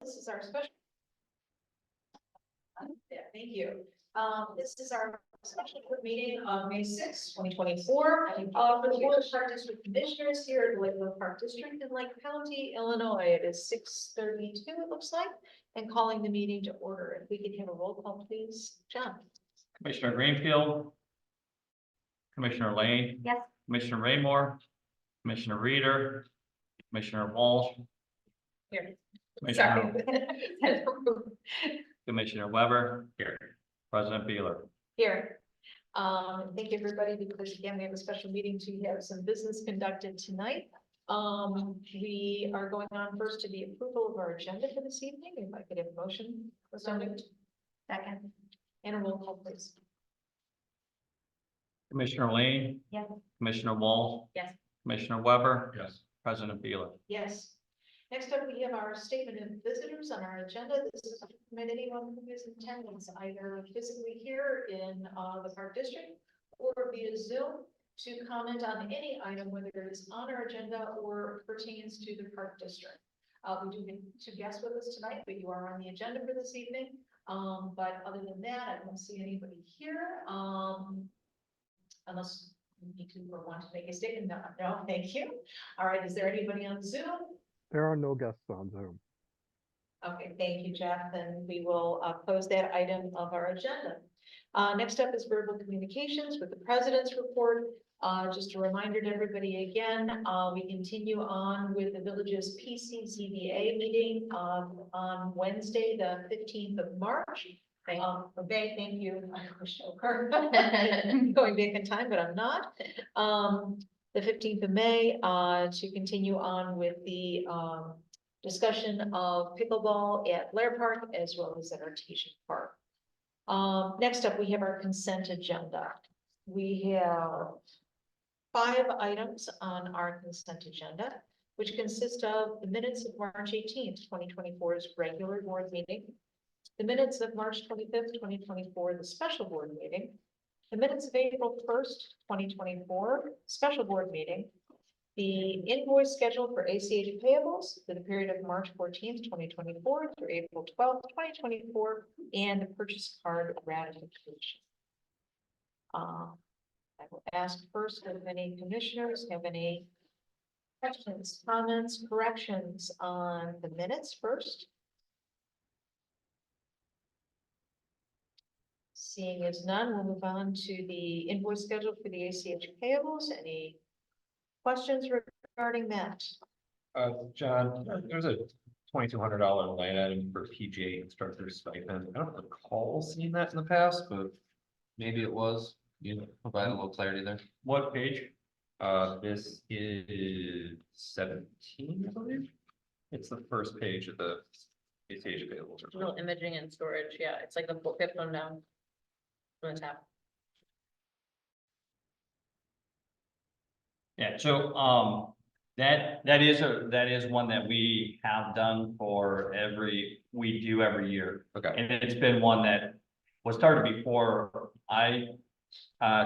This is our special. Yeah, thank you. This is our special board meeting on May 6th, 2024. For the Board of Park District Commissioners here at the Lakewood Park District in Lake County, Illinois. It is 6:32, it looks like, and calling the meeting to order. If we could have a roll call, please. John? Commissioner Greenfield. Commissioner Lane. Yes. Commissioner Raymore. Commissioner Reeder. Commissioner Walsh. Here. Commissioner, Sorry. Commissioner Weber. Here. President Beeler. Here. Thank you, everybody, because again, we have a special meeting to have some business conducted tonight. We are going on first to the approval of our agenda for this evening. If I could have a motion. Second. And a roll call, please. Commissioner Lane. Yes. Commissioner Walsh. Yes. Commissioner Weber. Yes. President Beeler. Yes. Next up, we have our statement of visitors on our agenda. This is to permit anyone who is in attendance, either physically here in the Park District or via Zoom, to comment on any item, whether it's on our agenda or pertains to the Park District. We do have two guests with us tonight, but you are on the agenda for this evening. But other than that, I don't see anybody here. Unless you need to or want to make a statement. No, thank you. All right, is there anybody on Zoom? There are no guests on Zoom. Okay, thank you, Jeff. Then we will close that item of our agenda. Next up is verbal communications with the president's report. Just a reminder to everybody again, we continue on with the village's PCZBA meeting on Wednesday, the 15th of March. Okay, thank you. I wish I were going back in time, but I'm not. The 15th of May, to continue on with the discussion of pickleball at Blair Park as well as at Artesian Park. Next up, we have our consent agenda. We have 5 items on our consent agenda, which consist of the minutes of March 18th, 2024's regular board meeting, the minutes of March 25th, 2024, the special board meeting, the minutes of April 1st, 2024, special board meeting, the invoice schedule for ACH payables for the period of March 14th, 2024 through April 12th, 2024, and the purchase card ratification. I will ask first if any commissioners have any questions, comments, corrections on the minutes first. Seeing as none, we'll move on to the invoice schedule for the ACH payables. Any questions regarding that? John, there's a $2,200 line item for PGA instructor stipend. I don't recall seeing that in the past, but maybe it was. You know, provide a little clarity there. What page? This is 17, I believe. It's the first page of the ACH available. Digital imaging and storage, yeah, it's like the fifth one down from the top. Yeah, so that is one that we have done for we do every year. Okay. And it's been one that was started before I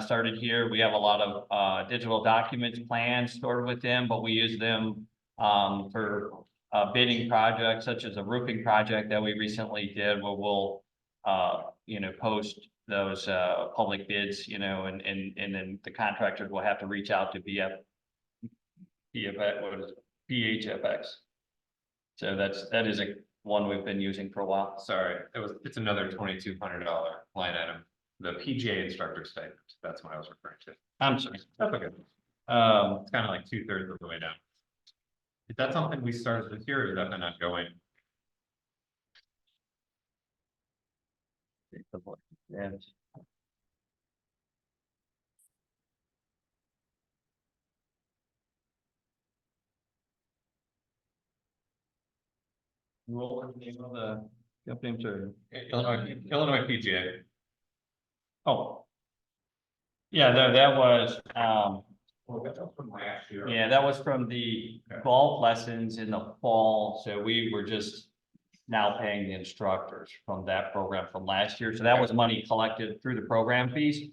started here. We have a lot of digital documents, plans stored with them, but we use them for bidding projects such as a roofing project that we recently did, where we'll post those public bids, and then the contractors will have to reach out to PHFX. So that is a one we've been using for a while. Sorry, it's another $2,200 line item. The PGA instructor stipend. That's what I was referring to. I'm sorry. That's okay. It's kind of like 2/3 of the way down. Is that something we started this year, or is that not going? Yeah. What the name of the company to Illinois PGA. Oh. Yeah, that was From last year. yeah, that was from the golf lessons in the fall. So we were just now paying the instructors from that program from last year. So that was money collected through the program fees.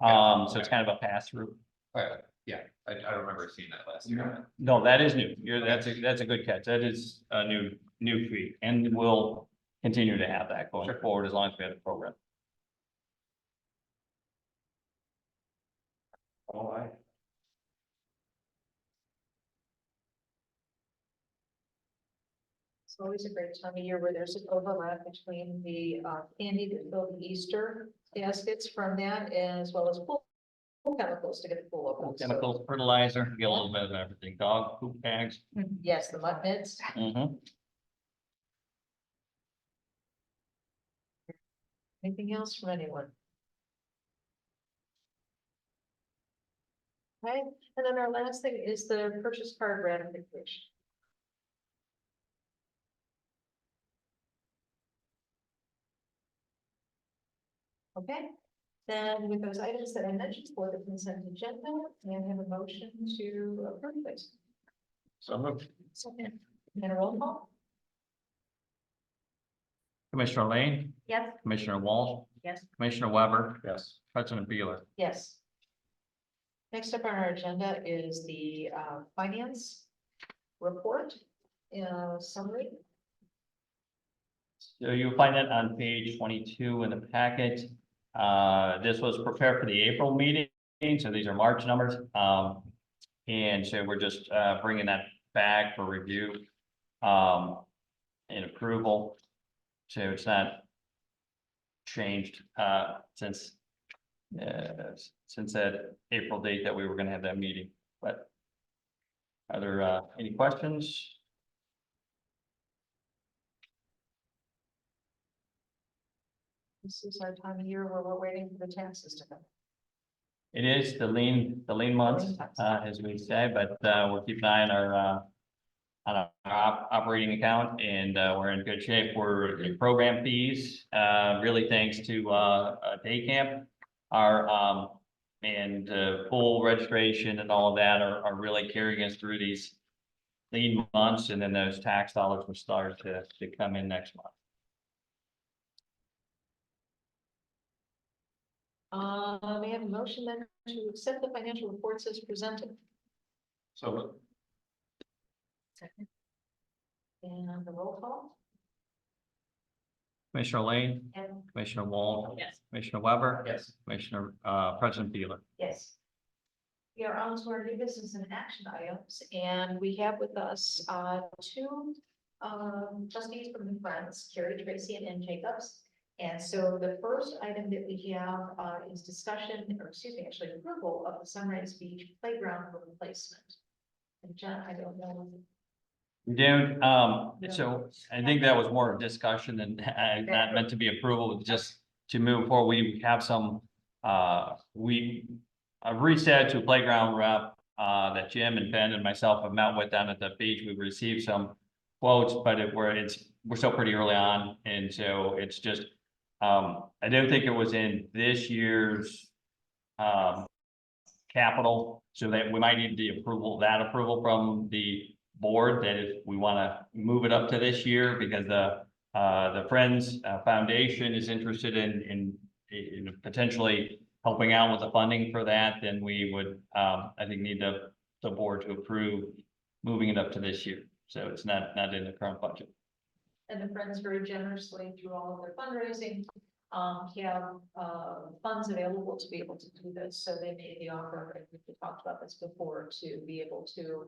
So it's kind of a pass through. Yeah, I don't remember seeing that last year. No, that is new. That's a good catch. That is a new fee, and we'll continue to have that going Sure. forward as long as we have the program. All right. It's always a great time of year where there's an overlap between the candy to fill the Easter baskets from that, as well as pool chemicals to get the pool open. So, Chemicals, fertilizer, get a little bit of everything, dog poop bags. yes, the mud mitts. Mhm. Anything else from anyone? Okay, and then our last thing is the purchase card ratification. Okay, then with those items that I mentioned for the consent agenda, may I have a motion to approve this? So moved. Second. And a roll call? Commissioner Lane, Yes. Commissioner Walsh, Yes. Commissioner Weber, Yes. President Beeler. Yes. Next up on our agenda is the finance report, summary. So you'll find that on page 22 in the packet. This was prepared for the April meeting, so these are March numbers. And so we're just bringing that back for review and approval. So it's not changed since that April date that we were gonna have that meeting, but are there any questions? This is our time of year where we're waiting for the taxes to come. It is the lean months, Lean months. as we say, but we're keeping an eye on our operating account, and we're in good shape. We're in program fees, really thanks to day camp. Our and full registration and all of that are really carrying us through these lean months, and then those tax dollars will start to come in next month. May I have a motion then to accept the financial reports as presented? So moved. Second. And the roll call? Commissioner Lane, And Commissioner Wall, Yes. Commissioner Weber, Yes. Commissioner President Beeler. yes. We are on to our new business and action items, and we have with us two trustees from the Friends, Carrie Tracy and Ann Jacobs. And so the first item that we have is discussion, or excuse me, actually approval of the Sunrise Beach playground replacement. And John, I don't know. We don't, so I think that was more discussion than not meant to be approval, just to move forward. We have some, I've reached out to a playground rep, that Jim and Ben and myself have met with down at the beach. We've received some quotes, but we're still pretty early on. And so it's just, I don't think it was in this year's, capital, so that we might need the approval from the board, that if we want to move it up to this year, because the Friends Foundation is interested in potentially helping out with the funding for that, then we would, I think, need the board to approve moving it up to this year. So it's not in the current budget. And the Friends very generously through all of their fundraising, have funds available to be able to do this. So they made the offer, and we talked about this before, to be able to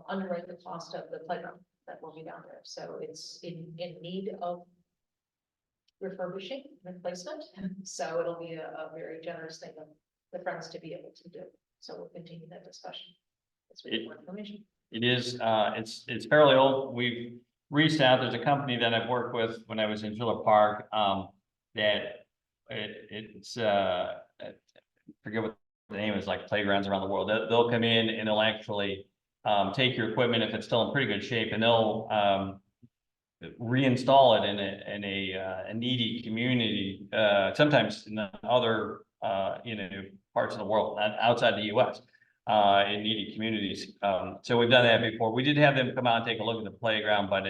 underwrite the cost of the playground that will be down there. So it's in need of refurbishing, replacement. So it'll be a very generous thing of the Friends to be able to do. So we'll continue that discussion. It's really more information. It is, it's fairly old. We've reached out. There's a company that I've worked with when I was in Villa Park, that it's, I forget what the name is, like Playgrounds Around the World. They'll come in and they'll actually take your equipment if it's still in pretty good shape, and they'll reinstall it in a needy community, sometimes in other parts of the world, not outside the US, in needy communities. So we've done that before. We did have them come out and take a look at the playground, but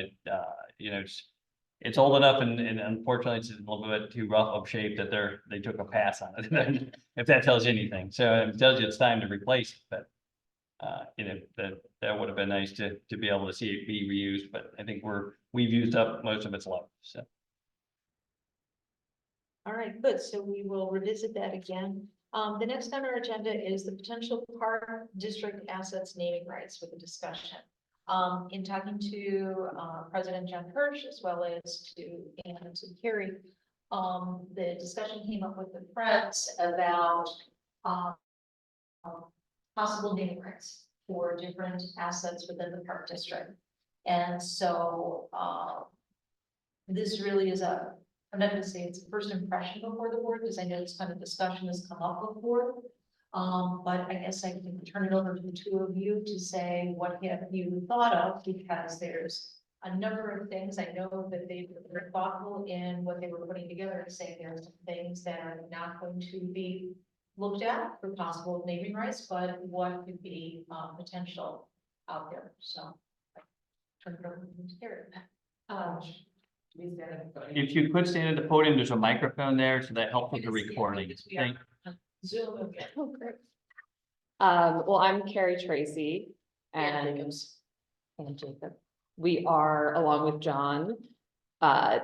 it's old enough, and unfortunately it's a little bit too rough of shape that they took a pass on it. If that tells you anything. So it tells you it's time to replace it, but that would have been nice to be able to see it be reused, but I think we've used up most of its life, so. All right, good. So we will revisit that again. The next on our agenda is the potential park district assets naming rights with a discussion. In talking to President John Hirsch as well as to Ann and Carrie, the discussion came up with the friends about possible naming rights for different assets within the park district. And so this really is I'm not gonna say it's a first impression before the board, because I know this kind of discussion has come up before. But I guess I can turn it over to the two of you to say what have you thought of, because there's a number of things. I know that they were very thoughtful in what they were putting together and saying there are some things that are not going to be looked at for possible naming rights, but what could be potential out there. So turn it over to Carrie. If you could stand at the podium, there's a microphone there, so that helps with the recording. Thank- Zoom, okay. Oh, great. Well, I'm Carrie Tracy and Jacob. We are, along with John,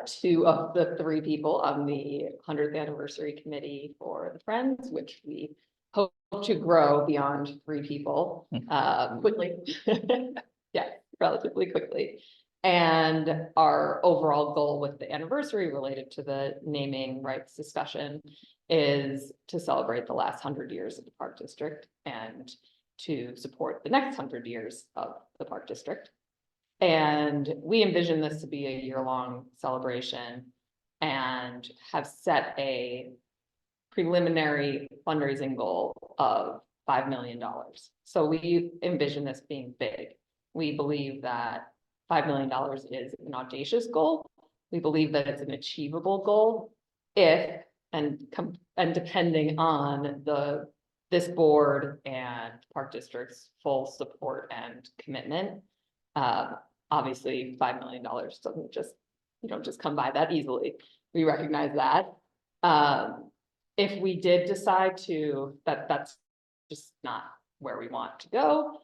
two of the three people on the 100th anniversary committee for the Friends, which we hope to grow beyond three people. Quickly. Yeah, relatively quickly. And our overall goal with the anniversary related to the naming rights discussion is to celebrate the last 100 years of the Park District and to support the next 100 years of the Park District. And we envision this to be a year-long celebration and have set a preliminary fundraising goal of $5 million. So we envision this being big. We believe that $5 million is an audacious goal. We believe that it's an achievable goal if and depending on this board and Park District's full support and commitment. Obviously, $5 million doesn't just, you don't just come by that easily. We recognize that. If we did decide to, that's just not where we want to go.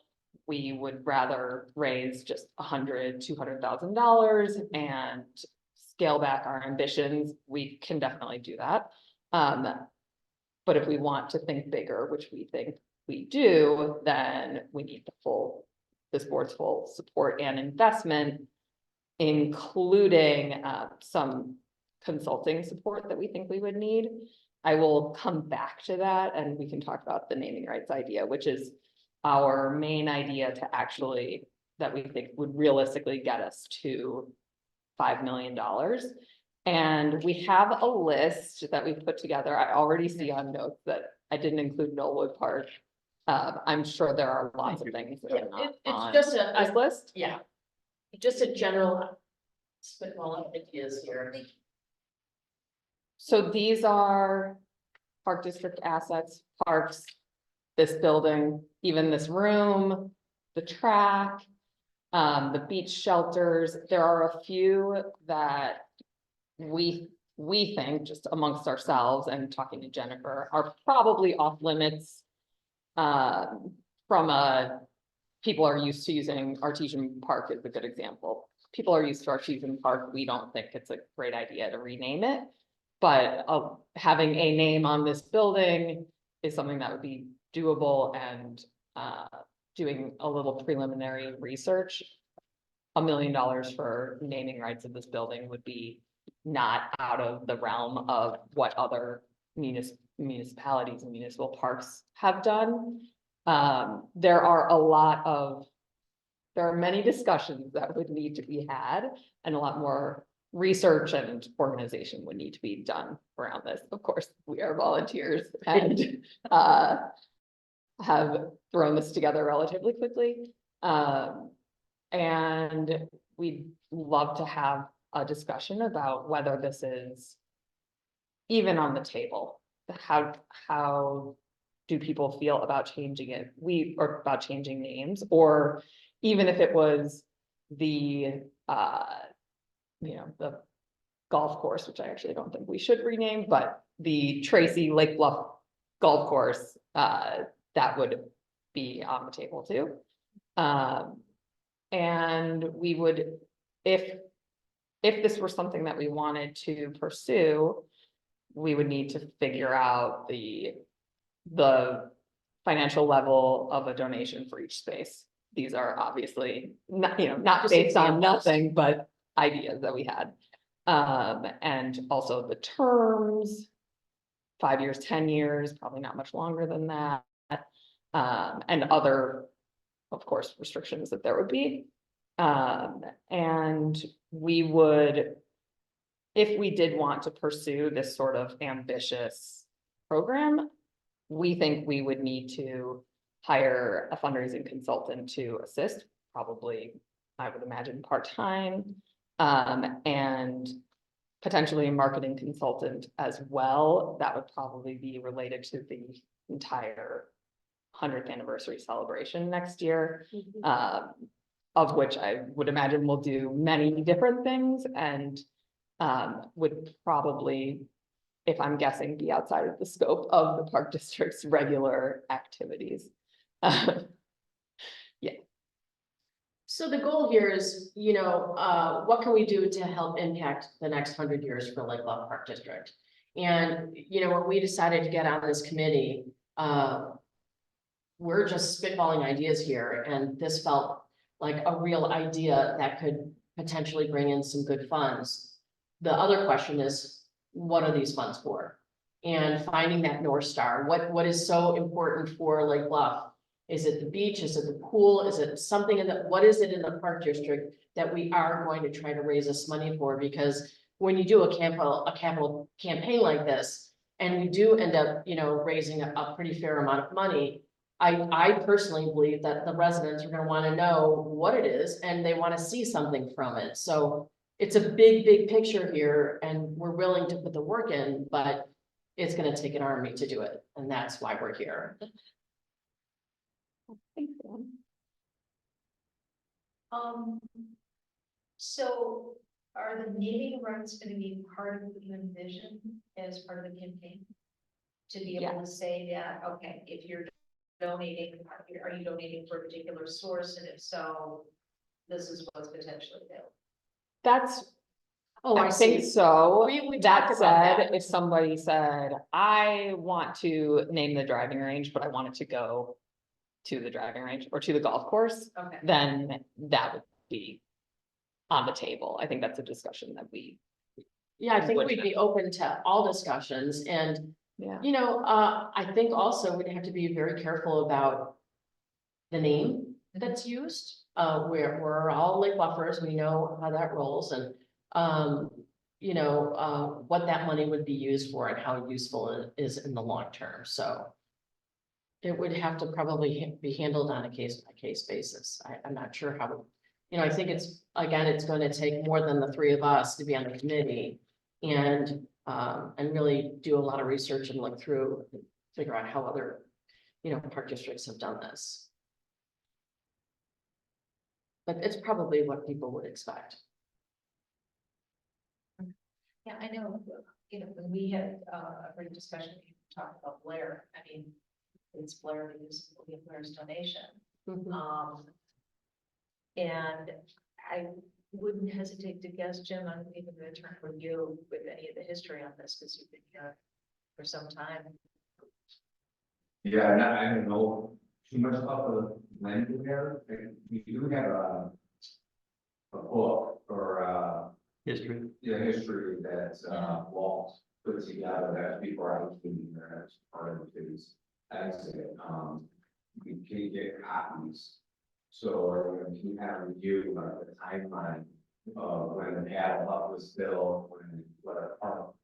We would rather raise just $200,000 and scale back our ambitions. We can definitely do that. But if we want to think bigger, which we think we do, then we need this board's full support and investment, including some consulting support that we think we would need. I will come back to that and we can talk about the naming rights idea, which is our main idea that we think would realistically get us to $5 million. And we have a list that we've put together. I already see on notes that I didn't include Knollwood Park. I'm sure there are lots of things that are not on It's just this list. yeah, just a general spitball ideas here. So these are Park District assets, parks, this building, even this room, the track, the beach shelters. There are a few that we think, just amongst ourselves and talking to Jennifer, are probably off limits. People are used to using Artesian Park is a good example. People are used to Artesian Park. We don't think it's a great idea to rename it. But having a name on this building is something that would be doable, and doing a little preliminary research. $1 million for naming rights of this building would be not out of the realm of what other municipalities and municipal parks have done. There are many discussions that would need to be had, and a lot more research and organization would need to be done around this. Of course, we are volunteers and have thrown this together relatively quickly. And we'd love to have a discussion about whether this is even on the table. How do people feel about changing it? Or about changing names, or even if it was the the golf course, which I actually don't think we should rename, but the Tracy Lake Bluff golf course, that would be on the table too. And we would, if this were something that we wanted to pursue, we would need to figure out the financial level of a donation for each space. These are obviously not, not Just based on examples. nothing, but ideas that we had. And also the terms, 5 years, 10 years, probably not much longer than that. And other, of course, restrictions that there would be. And we would, if we did want to pursue this sort of ambitious program, we think we would need to hire a fundraising consultant to assist, probably, I would imagine, part-time, and potentially a marketing consultant as well. That would probably be related to the entire 100th anniversary celebration next year, of which I would imagine will do many different things and would probably, if I'm guessing, be outside of the scope of the park district's regular activities. So the goal here is, what can we do to help impact the next 100 years for Lake Bluff Park District? And, when we decided to get on this committee, we're just spitballing ideas here, and this felt like a real idea that could potentially bring in some good funds. The other question is, what are these funds for? And finding that North Star, what is so important for Lake Bluff? Is it the beach? Is it the pool? Is it something what is it in the park district that we are going to try to raise this money for? Because when you do a capital campaign like this, and we do end up, raising a pretty fair amount of money, I personally believe that the residents are gonna wanna know what it is, and they wanna see something from it. So it's a big picture here, and we're willing to put the work in, but it's gonna take an army to do it, and that's why we're here. Thanks, Dawn. So are the naming rights going to be part of the vision as part of the campaign? To be able to say that, okay, if you're donating, are you donating for a particular source? And if so, this is what's potentially available. That's, Oh, I think see. so. We That talked about said, that. if somebody said, I want to name the driving range, but I want it to go to the driving range or to the golf course, Okay. then that would be on the table. I think that's a discussion that we, Yeah, I think we'd be open to all discussions, and yeah. I think also we'd have to be very careful about the name that's used. We're all Lake Bluffers, we know how that rolls, and what that money would be used for and how useful it is in the long term, so. It would have to probably be handled on a case-by-case basis. I'm not sure how, I think it's going to take more than the three of us to be on the committee. And really do a lot of research and look through, and figure out how other, park districts have done this. But it's probably what people would expect. Yeah, I know, when we had a brief discussion, we talked about Blair. I mean, it's Blair because we have Blair's donation. And I wouldn't hesitate to guess, Jim, I'm even going to turn with you with any of the history on this, because you've been here for some time. Yeah, I don't know too much about the land we have. We do have a book or History. history that Walt put together. That's before I was in there, as part of his exit. We can get copies. So if you have a review of the timeline of when the Adam Hut was built, when what park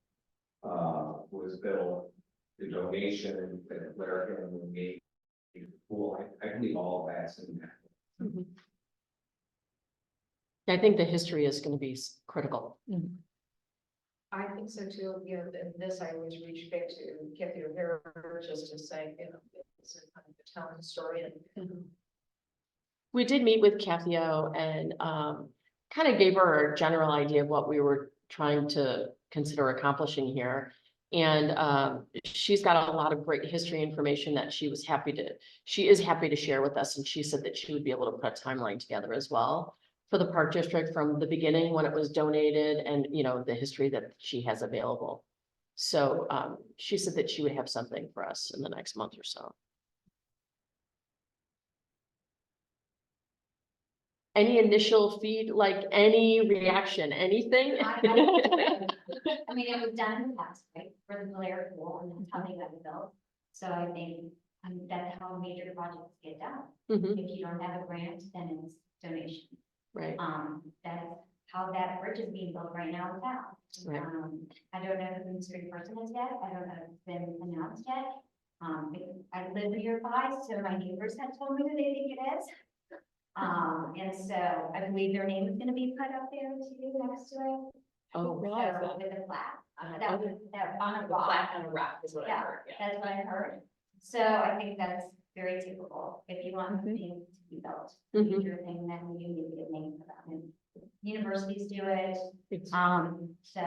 was built, the donation that Blair family made. Cool, I believe all of that's in there. I think the history is going to be critical. I think so too. And this I always reach back to Kathy O'Hara just to say, it's a kind of a town historian. We did meet with Kathy O and kind of gave her a general idea of what we were trying to consider accomplishing here. And she's got a lot of great history information that she is happy to share with us. And she said that she would be able to put a timeline together as well for the park district from the beginning when it was donated and, you know, the history that she has available. So she said that she would have something for us in the next month or so. Any initial feed, like any reaction, anything? I mean, it was done in the past, right, for the Blair pool, and that's how they got it built. So I think, that's how major projects get done. Mhm, If you don't have a grant, then it's donation. right, That's how that bridge is being built right now in town. Right. I don't know who the mystery person is yet, I don't know if it's been announced yet. I live nearby, so my neighbors have told me who they think it is. And so I believe their name is gonna be put up there too, next to it. oh, realize So, that. with a plaque, Uh, that on a The rock. plaque on a rock is what I Yeah, heard, yeah. that's what I heard. So I think that's very typical. If you want something to be built, Mhm. major thing, then you need to get a name for that. And universities do it. So,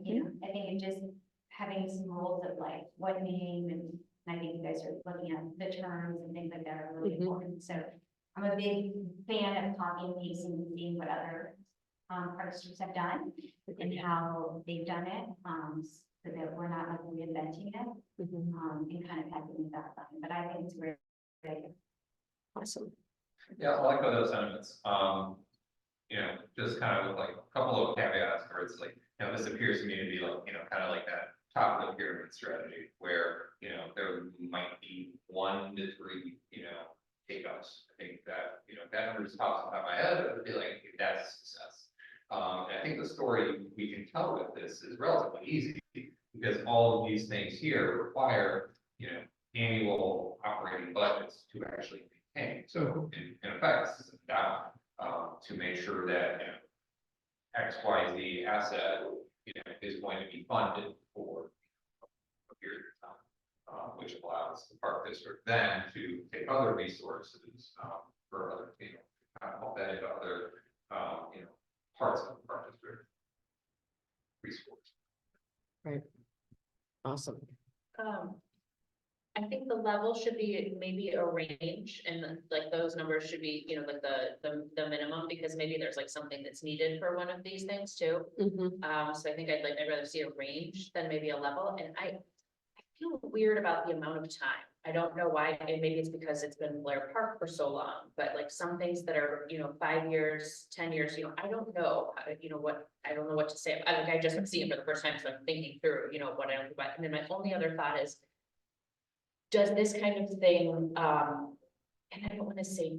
you know, I think it just having some rules of like what name, and I think you guys are looking at the terms and things like that are really Mhm. important. So I'm a big fan of copying and pasting and seeing what other park districts have done and how they've done it, so that we're not like reinventing it, Mhm. and kind of having that fun. But I think it's great. Awesome. Yeah, I like those sentiments. You know, just kind of with like a couple of caveats where it's like, you know, this appears to me to be like, you know, kind of like that top of the pyramid strategy where, you know, there might be 1 to 3, you know, takeouts. I think that, you know, that number just pops on top of my head, it would be like, that's a success. And I think the story we can tell with this is relatively easy because all of these things here require, you know, annual operating budgets to actually maintain. So in effect, this is a down, to make sure that, you know, XYZ asset, you know, is going to be funded for a period of time, which allows the park district then to take other resources, for other, you know, kind of pump that into other, you know, parts of the park district. Resource. Awesome. I think the level should be maybe a range and like those numbers should be, you know, like the minimum, because maybe there's like something that's needed for one of these things too. Mhm. So I think I'd rather see a range than maybe a level, and I feel weird about the amount of time. I don't know why, and maybe it's because it's been Blair Park for so long, but like some things that are, you know, 5 years, 10 years, you know, I don't know, you know, I don't know what to say. I just am seeing it for the first time, so I'm thinking through, you know, what I don't, but, and then my only other thought is, does this kind of thing, and I don't wanna say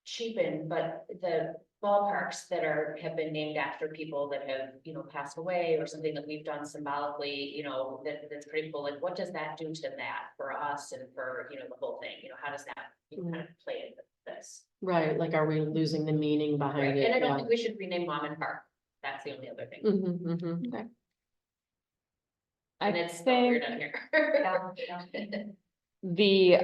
cheapen, but the ballparks that have been named after people that have, you know, passed away or something that we've done symbolically, you know, that's pretty cool. Like, what does that do to that for us and for, you know, the whole thing? You know, how does that kind of play into this? Right, like, are we losing the meaning behind Right, it? and I don't Yeah. think we should rename Mom Park. That's the only other thing. Mhm, mhm. I And it's still weird think on here. the,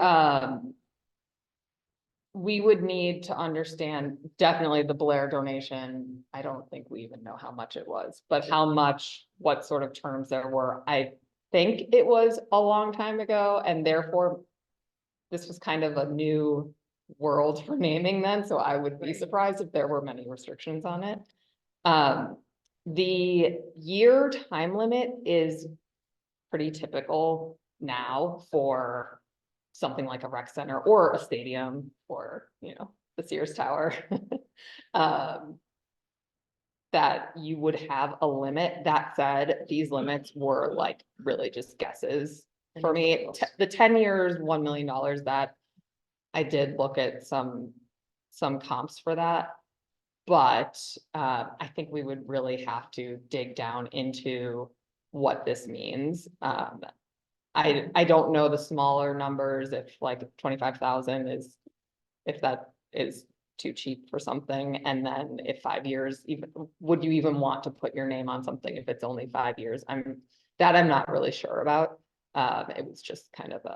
we would need to understand definitely the Blair donation. I don't think we even know how much it was, but how much, what sort of terms there were. I think it was a long time ago, and therefore this was kind of a new world for naming then, so I would be Right. surprised if there were many restrictions on it. The year time limit is pretty typical now for something like a rec center or a stadium or, you know, the Sears Tower. That you would have a limit. That said, these limits were like really just guesses. For me, the 10 years, $1 million, that I did look at some comps for that. But I think we would really have to dig down into what this means. I don't know the smaller numbers, if like 25,000 is, if that is too cheap for something, and then if 5 years, even, would you even want to put your name on something if it's only 5 years? I'm not really sure about. It was just kind of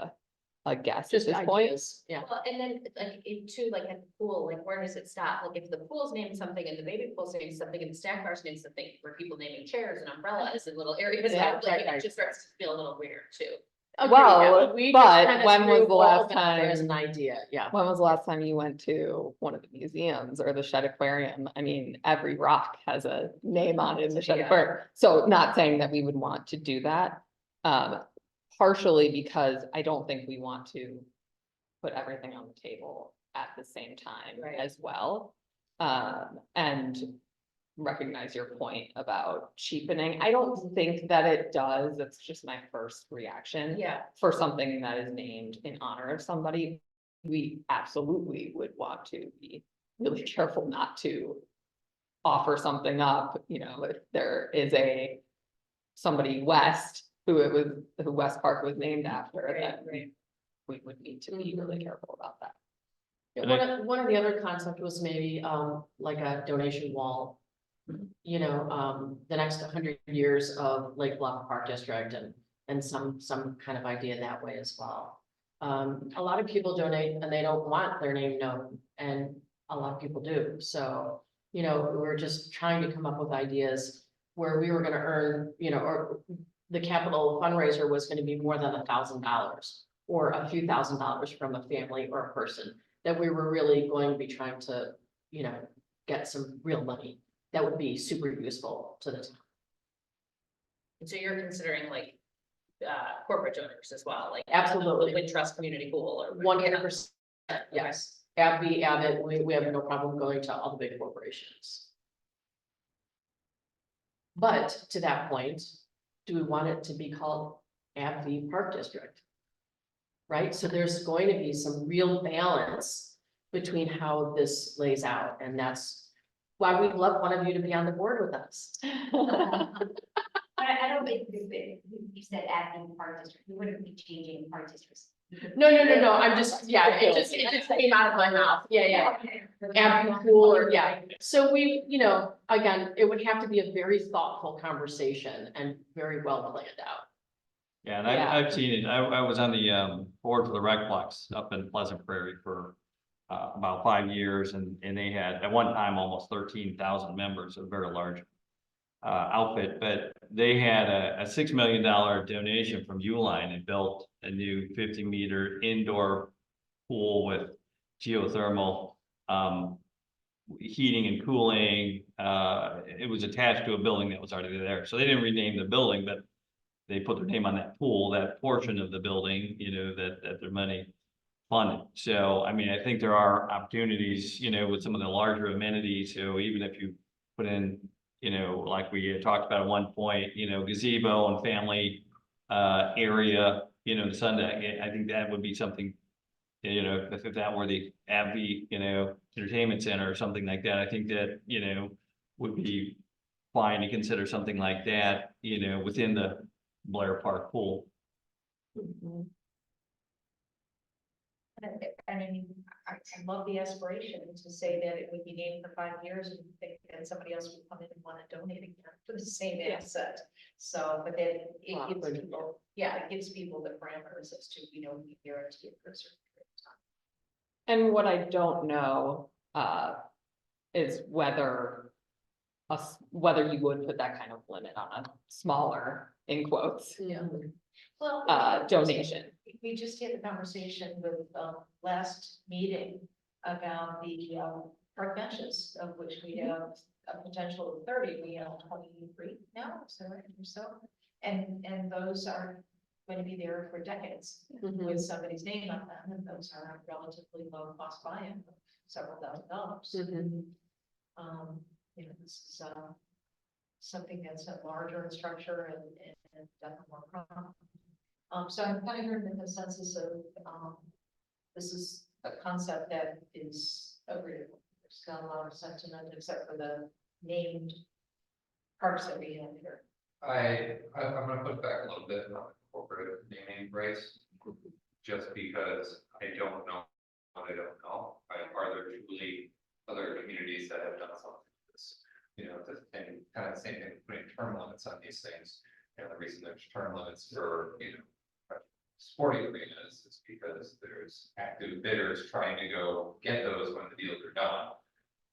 a guess at Just this point. ideas, yeah. Well, and then like it too, like at the pool, like where does it stop? Like if the pool's named something and the baby pool's named something and the snack bar's named something, where people naming chairs and umbrellas and little areas, Yeah, like right. it just starts to feel a little weird too. Agreed, Well, yeah, we but just kinda when was threw the last all that out there as time- an idea, yeah. When was the last time you went to one of the museums or the Shed Aquarium? I mean, every rock has a name on it in the Shed Yeah. Aquarium. So not saying that we would want to do that. Partially because I don't think we want to put everything on the table at the same time Right. as well. And recognize your point about cheapening. I don't think that it does. That's just my first reaction. Yeah, For something that is named in honor of somebody, we absolutely would want to be really careful not to offer something up, you know, if there is somebody west who West Park was named after, Right, that right. we would need to be really careful about that. Yeah, And one of the other concept was maybe, like a donation wall. You know, the next 100 years of Lake Bluff Park District and some kind of idea that way as well. A lot of people donate and they don't want their name known, and a lot of people do, so, you know, we're just trying to come up with ideas where we were gonna earn, you know, or the capital fundraiser was gonna be more than $1,000 or a few $1,000s from a family or a person, that we were really going to be trying to, you know, get some real money that would be super useful to the town. And so you're considering like corporate donors as well, like. Absolutely. The Wintrust Community Pool or. 100%, yes. AbbVie, Abbott, we have no problem going to all the big corporations. But to that point, do we want it to be called AbbVie Park District? Right, so there's going to be some real balance between how this lays out, and that's why we'd love one of you to be on the board with us. But I don't think you said admin park district, we wouldn't be changing park districts. No, I'm just, yeah, it just came out of my mouth, yeah. AbbVie Pool, or, yeah, so we, you know, again, it would have to be a very thoughtful conversation and very well planned out. Yeah, and Yeah. I've seen it. I was on the board for the Recplex up in Pleasant Prairie for about 5 years, and they had at one time almost 13,000 members, a very large outfit, but they had a $6 million donation from Uline and built a new 50-meter indoor pool with geothermal heating and cooling. It was attached to a building that was already there, so they didn't rename the building, but they put their name on that pool, that portion of the building, you know, that their money funded. So, I mean, I think there are opportunities, you know, with some of the larger amenities. So even if you put in, you know, like we had talked about at one point, you know, gazebo and family area, you know, the Sunday, I think that would be something, you know, if that were the AbbVie, you know, entertainment center or something like that, I think that, you know, would be fine to consider something like that, you know, within the Blair Park pool. I mean, I love the aspiration to say that it would be named for 5 years and think that somebody else would come in and want to donate again for the same asset. So, but then it gives people, it gives people the parameters as to, you know, we guarantee it for a certain period of time. And what I don't know, is whether whether you would put that kind of limit on a smaller, in quotes, Well, donation. we just had the conversation with, last meeting about the, park benches, of which we have a potential of 30, we have 23 now, so right, or so. And those are going to be there for decades with somebody's name on them, and those are relatively low cost buy-in, several $1,000s. You know, this is, something that's a larger in structure and definitely more profitable. So I'm kind of hearing the consensus of, this is a concept that is agreeable. There's not a lot of sentiment except for the named parks that we have here. I'm gonna push back a little bit on the corporate naming race, just because I don't know what I don't know. Are there truly other communities that have done something like this? You know, the same, kind of the same thing, putting term limits on these things. You know, the reason there's term limits for, you know, sporting arenas is because there's active bidders trying to go get those when the deals are done.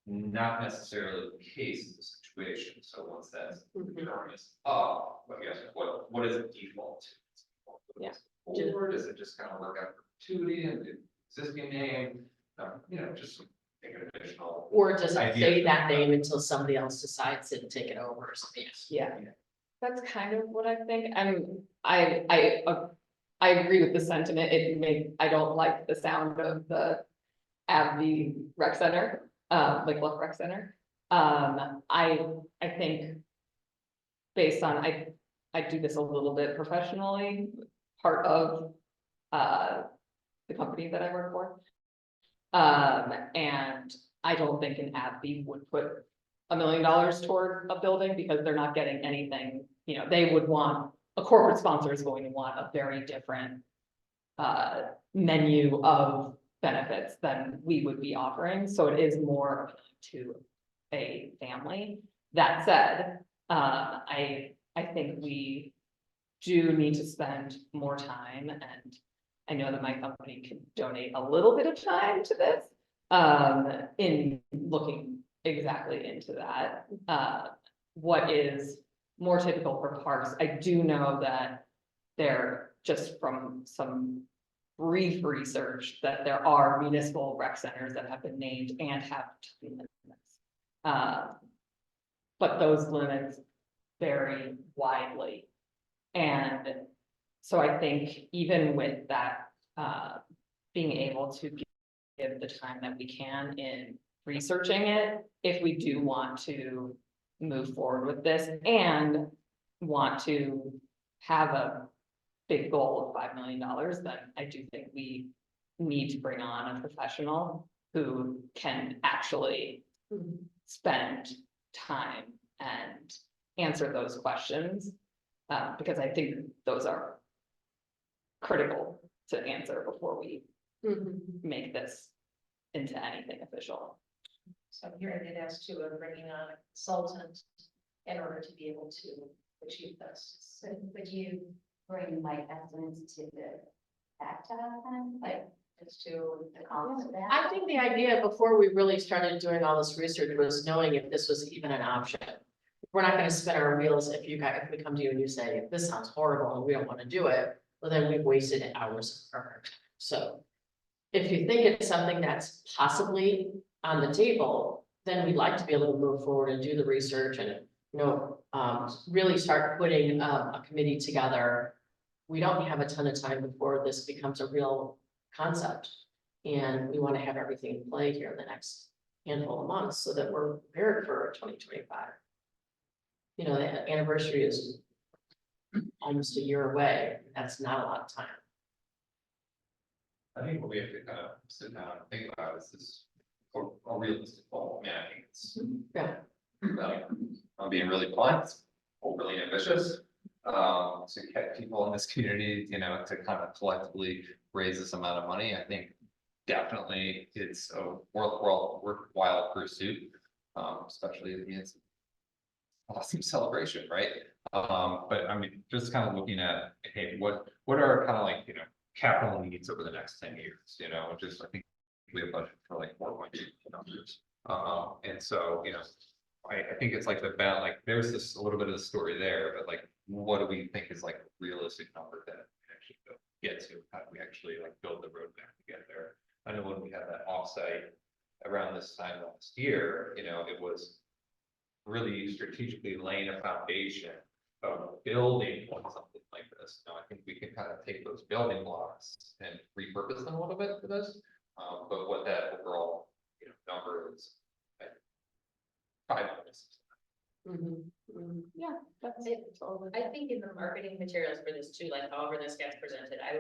Not necessarily the case in the situation, so once that's term is up, I guess, what is it default to? Yeah. Or does it just kind of work out perpetuity and the existing name, just some additional. Or does it Idea. say that name until somebody else decides to take it over or something? Yeah, that's kind of what I think. I agree with the sentiment. I don't like the sound of the AbbVie rec center, like Bluff Rec Center. I think based on, I do this a little bit professionally, part of, the company that I work for. And I don't think an AbbVie would put $1 million toward a building because they're not getting anything, they would want, a corporate sponsor is going to want a very different menu of benefits than we would be offering, so it is more to a family. That said, I think we do need to spend more time, and I know that my company can donate a little bit of time to this, in looking exactly into that. What is more typical for parks, I do know that there, just from some brief research, that there are municipal rec centers that have been named and have limits. But those limits vary widely. And so I think even with that, being able to give the time that we can in researching it, if we do want to move forward with this and want to have a big goal of $5 million, then I do think we need to bring on a professional who can actually spend time and answer those questions. Because I think those are critical to answer before we make this into anything official. So I'm hearing it as to bringing on a consultant in order to be able to achieve this. So would you bring like estimates to the back to us then, like As to the cost of that? I think the idea before we really started doing all this research was knowing if this was even an option. We're not gonna spin our wheels if we come to you and you say, this sounds horrible and we don't wanna do it, well, then we've wasted hours of our time. So if you think it's something that's possibly on the table, then we'd like to be able to move forward and do the research and, really start putting a committee together. We don't have a ton of time before this becomes a real concept. And we wanna have everything in play here in the next handful of months so that we're prepared for 2025. The anniversary is almost a year away. That's not a lot of time. I think what we have to kind of sit down and think about is this a realistic goal. I think it's. Yeah. I'm being really blunt, it's overly ambitious. To get people in this community, to kind of collectively raise this amount of money, I think definitely it's a worthwhile pursuit. Especially as it's awesome celebration, right? But I mean, just kind of looking at, hey, what are kind of like, capital needs over the next 10 years, just I think we have budget for like 4.2 numbers. And so, I think it's like there's this a little bit of the story there, but like, what do we think is like a realistic number that we actually get to? How do we actually like build the roadmap to get there? I know when we had that offsite around this time last year, it was really strategically laying a foundation of building on something like this. I think we can kind of take those building blocks and repurpose them a little bit for this. But what that overall, number is, like, 5 minutes. Yeah, that's it. totally. I think in the marketing materials for this too, like however this gets presented, I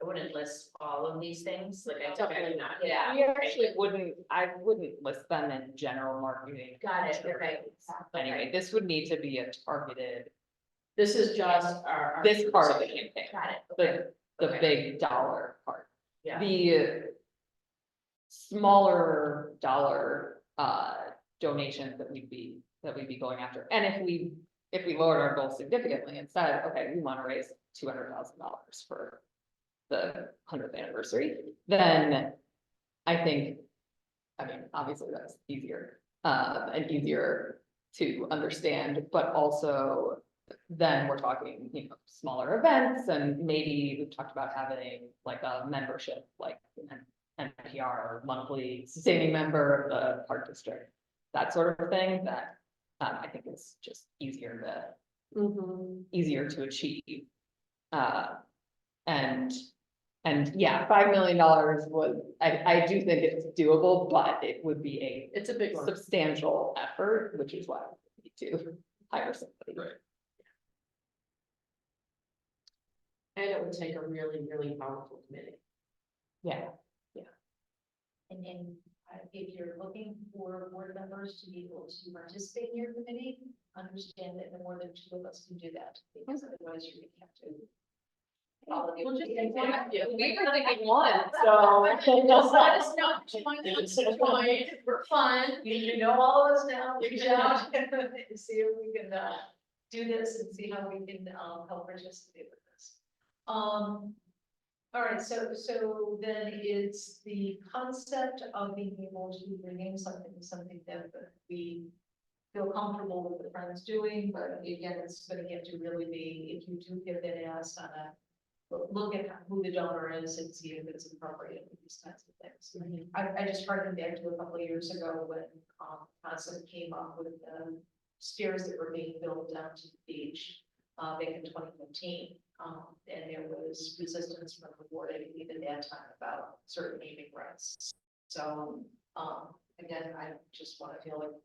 wouldn't list all of these things, like I Definitely not. Yeah. We actually I wouldn't list them in general marketing. Got it, okay. Anyway, this would need to be a targeted, This is just our. this part of the campaign, Got it, okay, the big dollar part. yeah. The smaller dollar donations that we'd be going after. And if we lowered our goal significantly and said, okay, we want to raise $200,000 for the 100th anniversary, then I think, I mean, obviously that's easier, and easier to understand, but also then we're talking, you know, smaller events, and maybe we've talked about having like a membership, like an NPR monthly sustaining member of the park district, that sort of thing, that I think is just easier to achieve. And yeah, $5 million would, I do think it's doable, but it would be It's a big a one. substantial effort, which is why we need to hire somebody. Right. And it would take a really, really powerful committee. Yeah, And then if you're looking for board members to be able to participate in your committee, understand that no more than 2 of us can do that, because otherwise you're gonna have to. Follow the. We'll just take one of you. we were thinking one, so. Just let us know if you want to join, we're fun. You know all of us now, reach out and see if we can, do this and see how we can, help participate with this. All right, so then it's the concept of being able to bring in something that we feel comfortable with the Friends doing, but again, it's gonna get to really be, if you do get that asked on a, look at who the donor is and see if it's appropriate with these kinds of things. I just harkened back to a couple of years ago when, concept came up with the stairs that were being built down to the beach, back in 2015. And there was resistance from the board even at that time about certain naming rights. So, again, I just want to feel like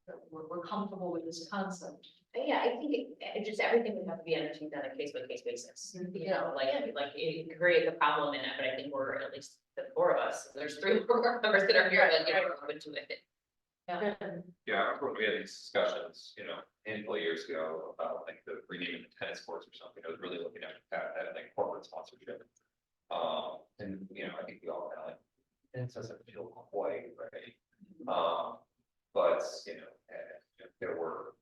that we're comfortable with this concept. Yeah, I think it just everything would have to be undertaken on a case by case basis, you know, like it could create a problem in that, but I think we're at least the 4 of us, there's 3 board members that are here that are open to it. Yeah. Yeah, I remember when we had these discussions, you know, a handful of years ago about like the renaming the tennis courts or something. I was really looking at that like corporate sponsorship. And you know, I think we all kind of like, it doesn't feel quite right. But you know, there were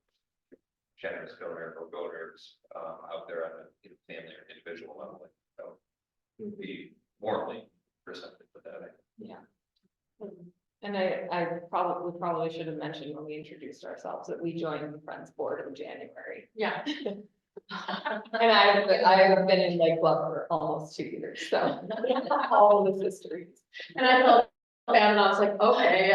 generous donors out there on a family or individual level. So would be warmly receptive to that. yeah. And I probably should have mentioned when we introduced ourselves that we joined the Friends Board in January. Yeah. And I have been in Lake Bluff for almost 2 years, so all of this history. And I felt bad and I was like, okay.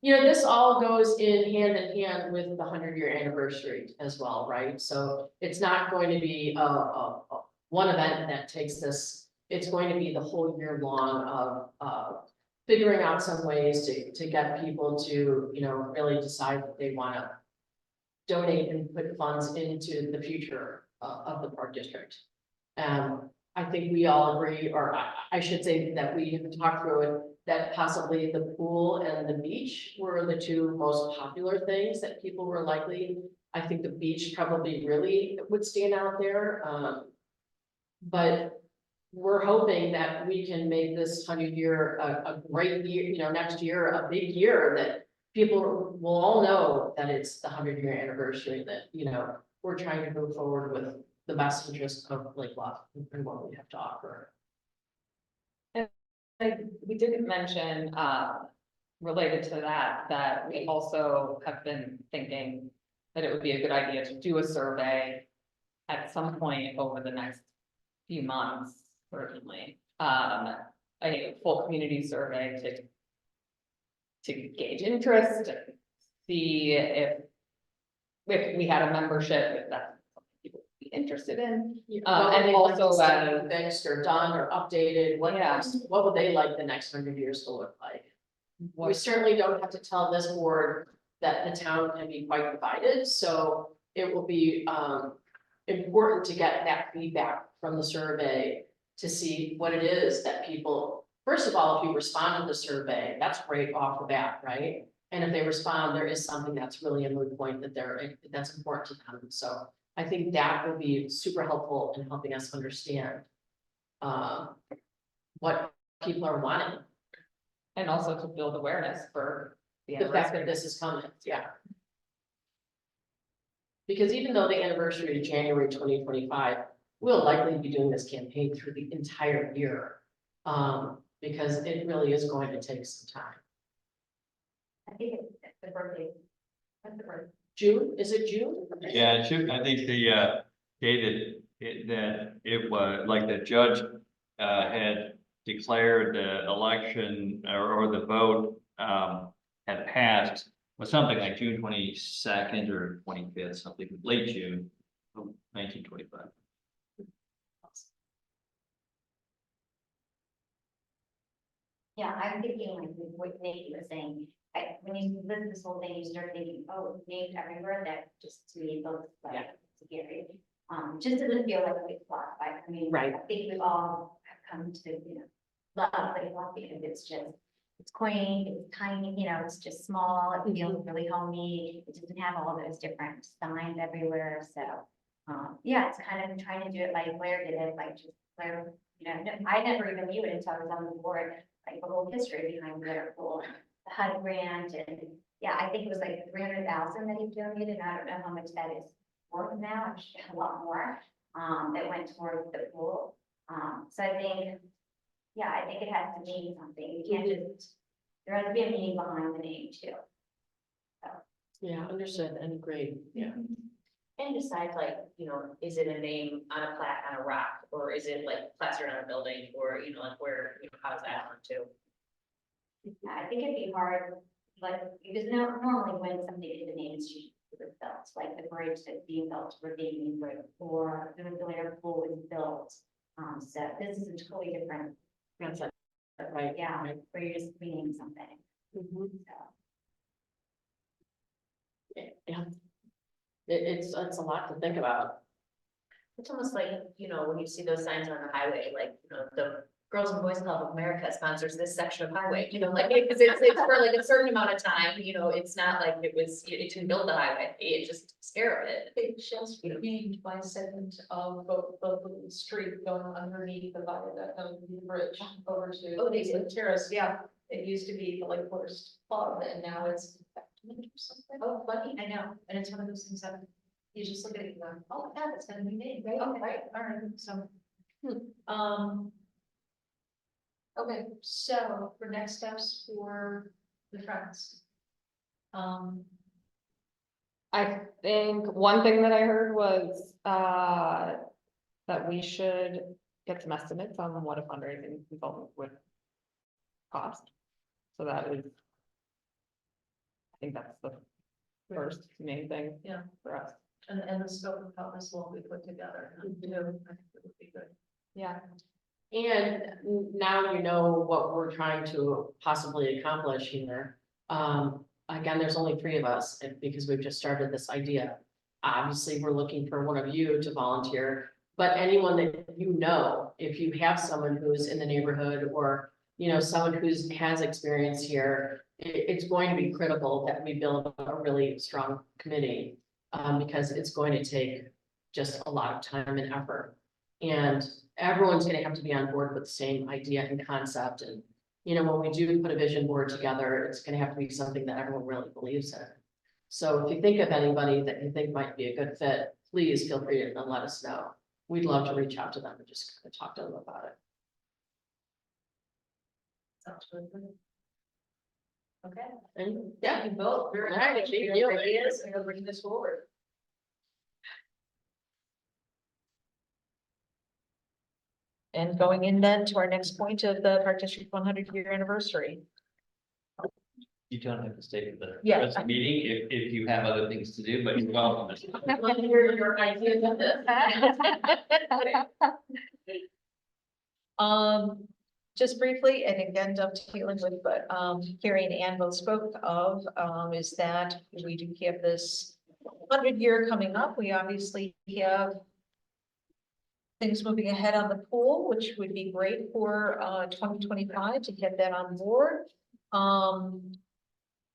You know, this all goes in hand with the 100-year anniversary as well, right? So it's not going to be one event that takes this. It's going to be the whole year long of figuring out some ways to get people to, you know, really decide that they want to donate and put funds into the future of the park district. I think we all agree, or I should say that we have talked through it, that possibly the pool and the beach were the 2 most popular things that people were likely. I think the beach probably really would stand out there. But we're hoping that we can make this 100-year a great year, you know, next year, a big year that people will all know that it's the 100-year anniversary, that, you know, we're trying to move forward with the best interest of Lake Bluff and what we have to offer. We didn't mention, related to that we also have been thinking that it would be a good idea to do a survey at some point over the next few months, certainly. A full community survey to gauge interest, see if we had a membership, if that's something people would be interested in. And also Fixed or done or updated, what would they like the next 100 years to look like? We certainly don't have to tell this board that the town can be quite divided, so it will be important to get that feedback from the survey to see what it is that people, first of all, if you respond to the survey, that's great off the bat, right? And if they respond, there is something that's really a moot point that's important to them. So I think that will be super helpful in helping us understand what people are wanting. And also to build awareness for the The fact anniversary. that this is coming, yeah. Because even though the anniversary is January 2025, we'll likely be doing this campaign through the entire year. Because it really is going to take some time. I think it's the birthday. What's the birthday? June, is it June? Yeah, it should, I think the, dated, that it was, like the judge, had declared the election or the vote, had passed, was something like June 22nd or 25th, something, late June of 1925. Yeah, I'm thinking like what Nate was saying, when you listen to this whole thing, you start thinking, oh, it's named everywhere, that just to me looks like scary. Just doesn't feel like we fly. I mean, Right. I think we all have come to, love Lake Bluff because it's quaint, it's tiny, it's just small, it feels really homey, it doesn't have all those different signs everywhere, so. Yeah, it's kind of trying to do it like Blair did it, like just Blair, I never even knew it until I was on the board, like the whole history behind Blair Pool, the HUD grant, and yeah, I think it was like 300,000 that he donated, I don't know how much that is worth now, I'm sure a lot more, that went towards the pool. So I think, yeah, I think it has to mean something, you can't just, there has to be a meaning behind the name too. Yeah, understood and agreed, yeah. And decide like, is it a name on a plaque on a rock, or is it like plastered on a building, or, like where, how does that work too? Yeah, I think it'd be hard, like, because normally when something is named, it's usually built, like the bridge that's being built, Ravine Bridge, or the Blair Pool is built. So this is a totally different, Concept, right? yeah, Right. where you're just renaming something, Mhm. so. Yeah. It's a lot to think about. It's almost like, when you see those signs on the highway, like, the Girls and Boys Club of America sponsors this section of highway, like, because it's for like a certain amount of time, it's not like it didn't build the highway, it just scare of it. It just named by a segment of both the street going underneath the viaduct of the bridge over to. Oh, they did? Terrace, yeah. It used to be the Lake Forest Club and now it's or something. Oh, funny. I know, and it's one of those things that you just look at it and go, oh, yeah, that's gonna be named, right? Oh, right, all right, so. Okay, so for next steps for the Friends. I think one thing that I heard was, that we should get some estimates on what a fundraising consultant would cost. So that is, I think that's the first main thing. Yeah. For us. And the scope of how this will be put together, I think it would be good. Yeah. And now you know what we're trying to possibly accomplish here. Again, there's only 3 of us because we've just started this idea. Obviously, we're looking for one of you to volunteer, but anyone that if you have someone who's in the neighborhood or, someone has experience here, it's going to be critical that we build a really strong committee. Because it's going to take just a lot of time and effort. And everyone's gonna have to be on board with the same idea and concept. And, when we do put a vision board together, it's gonna have to be something that everyone really believes in. So if you think of anybody that you think might be a good fit, please feel free to let us know. We'd love to reach out to them and just kind of talk to them about it. Sounds really good. Okay, And thank you both very All right, much for thank your you. ideas and for bringing this forward. And going in then to our next point of the Park District 100-year anniversary. You don't have to stay for the Yeah. rest of the meeting if you have other things to do, but you're welcome. I'd love to hear your ideas on this. Just briefly, and again, dovetailing with what Carrie and Ann both spoke of, is that we do have this 100-year coming up. We obviously have things moving ahead on the pool, which would be great for 2025 to get that on board.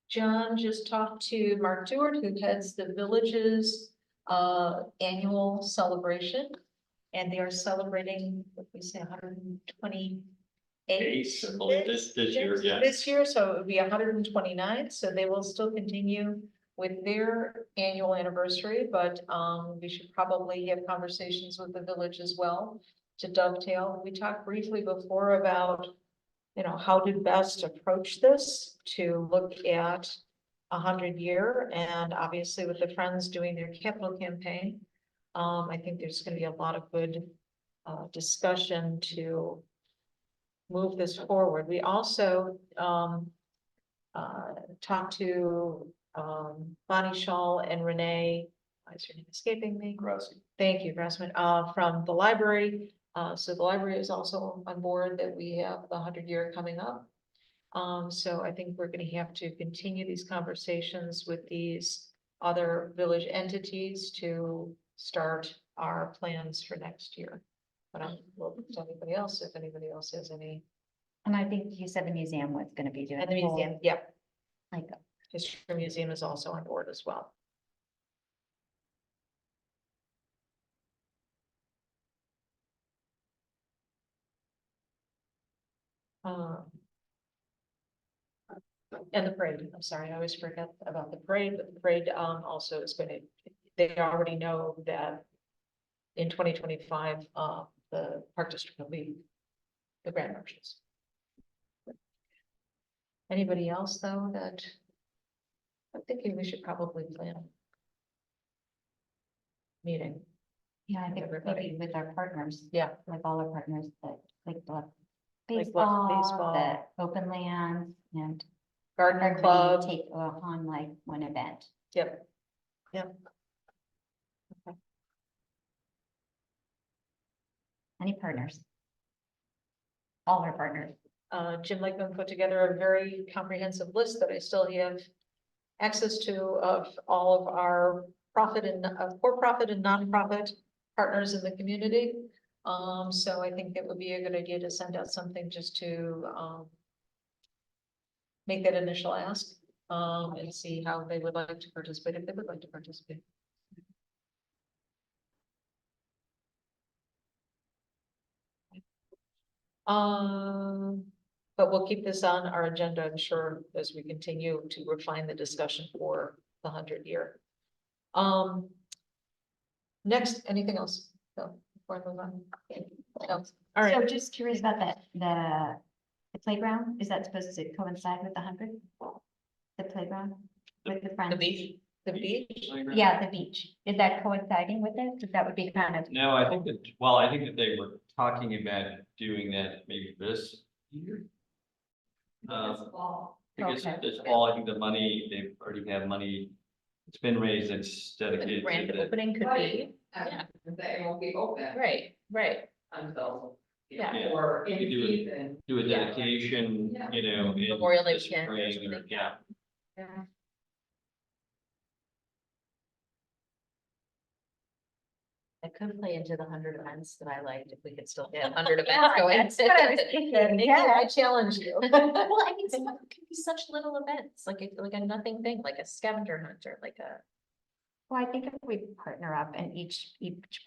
John just talked to Mark Stewart, who heads the village's annual celebration. And they are celebrating, what we say, 128. I believe this year, yeah. This year, so it would be 129, so they will still continue with their annual anniversary, but, we should probably have conversations with the village as well to dovetail. We talked briefly before about, how to best approach this, to look at 100-year, and obviously with the Friends doing their capital campaign. I think there's gonna be a lot of good, discussion to move this forward. We also, talked to, Bonnie Shaw and Renee, why is her name escaping me? Thank you, Grassman, from the library. So the library is also on board that we have the 100-year coming up. So I think we're gonna have to continue these conversations with these other village entities to start our plans for next year. But will tell anybody else if anybody else has any. And I think you said the museum was gonna be doing. And the whole, museum, yeah, Like, History Museum is also on board as well. And the parade, I'm sorry, I always forget about the parade, but the parade, also is gonna, they already know that in 2025, the Park District will be the Grand Marshals. Anybody else, though, that I'm thinking we should probably plan meeting. yeah, I think Everybody. maybe with our partners, Yeah, like all our partners, that like Bluff Like Bluff baseball, baseball. the open lands, and garden everybody club, take on like one event. yep. Yep. Any partners? All our partners. Jim Lakeman put together a very comprehensive list that I still have access to of all of our profit and for-profit and nonprofit partners in the community. So I think it would be a good idea to send out something just to make that initial ask and see how they would like to participate, if they would like to participate. But we'll keep this on our agenda, I'm sure, as we continue to refine the discussion for the 100-year. Next, anything else? No, before I move on. No. All right, So just curious about that, the playground, is that supposed to coincide with the 100? The playground with the friends? the beach, the beach. Yeah, the beach. Is that coinciding with it? Because that would be kind of, No, I think that, well, I think that they were talking about doing that maybe this year. I guess Okay. this fall, I think the money, they already have money, it's been raised, it's The dedicated grand to the. opening could be, Yeah. They won't be open right, until. Yeah. Or You in could do it. season. Do a Yeah. dedication, Yeah. in Memorial Day the weekend or spring or- something. yeah. I could play into the 100 events that I liked, if we could still get 100 events Yeah, going. that's what I was thinking, yeah. I challenge you. Well, I mean, some of them can be such little events, like a nothing thing, like a scavenger hunt or like a. well, I think if we partner up and each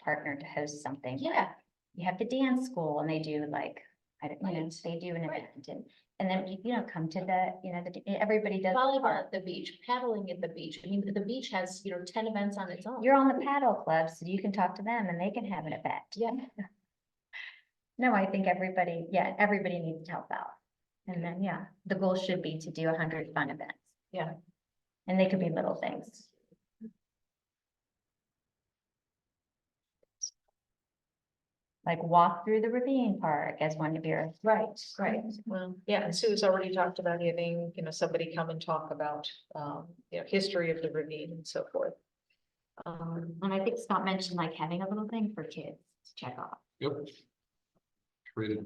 partner to host something. like, Yeah. You have the dance school and they do like, I don't, they do an Right. event and then, come to the, everybody does. their Volleyball part. at the beach, paddling at the beach. I mean, the beach has, 10 events on its own. You're on the paddle club, so you can talk to them and they can have an event. Yeah. No, I think everybody needs to help out. And then, yeah, the goal should be to do 100 fun events. Yeah. And they could be little things. Like walk through the ravine park as one of your. Right. Well, yeah, and Sue's already talked about having, somebody come and talk about, history of the ravine and so forth. And I think Scott mentioned like having a little thing for kids to check off. Yep.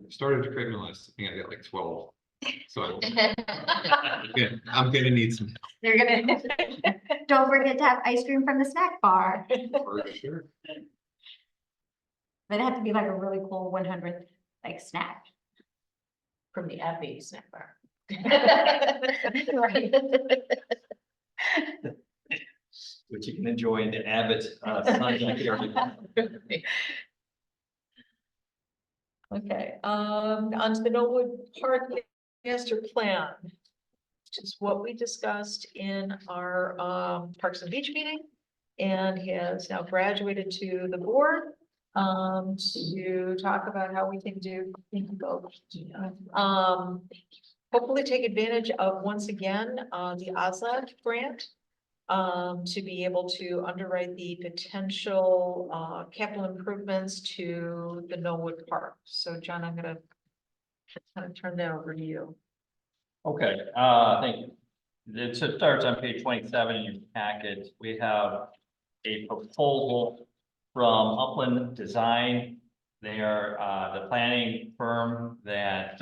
Started to create my list. I think I got like 12. So I'm gonna need some They're gonna, don't forget to have ice cream from the snack bar. for sure. But it had to be like a really cool 100th like snack. From the Abbey snack bar. Right. Which you can enjoy in the Abbott, sunshine area. Okay, on to the Knollwood Park master plan. which is what we discussed in our Parks and Beach meeting. And he has now graduated to the board to talk about how we can do, hopefully take advantage of, once again, the OSLAD grant to be able to underwrite the potential capital improvements to the Knollwood Park. So John, I'm gonna kind of turn that over to you. Okay, I think it starts on page 27 in your packet. We have a proposal from Upland Design. They are the planning firm that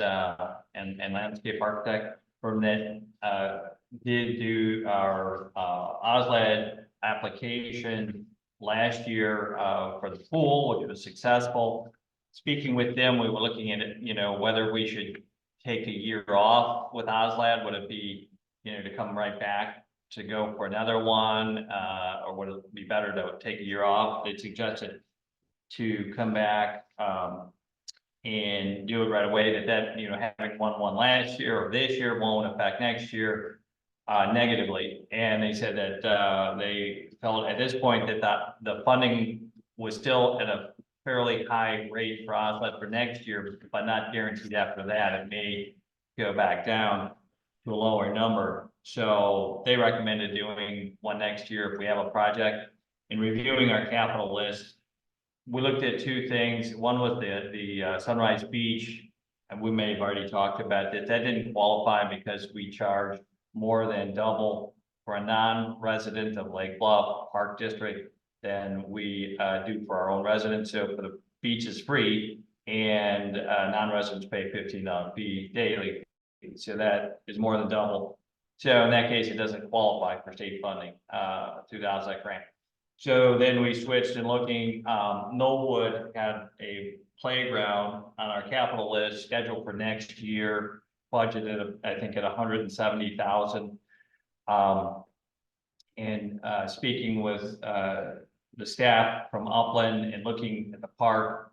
and landscape architect firm that did do our OSLAD application last year for the pool, which was successful. Speaking with them, we were looking at it, you know, whether we should take a year off with OSLAD. Would it be, you know, to come right back to go for another one, or would it be better to take a year off? They suggested to come back and do it right away. That you know, having one last year or this year won't affect next year negatively. And they said that they felt at this point that the funding was still at a fairly high rate for OSLAD for next year, but not guaranteed after that. It may go back down to a lower number. So they recommended doing one next year if we have a project. In reviewing our capital list, we looked at two things. One was the Sunrise Beach, and we may have already talked about that. That didn't qualify because we charge more than double for a non-resident of Lake Bluff Park District than we do for our own residents. So for the beach is free, and non-residents pay $15 fee daily. So that is more than double. So in that case, it doesn't qualify for state funding through the OSLAD grant. So then we switched and looking, Knollwood had a playground on our capital list scheduled for next year, budgeted, I think, at $170,000. And speaking with the staff from Upland and looking at the park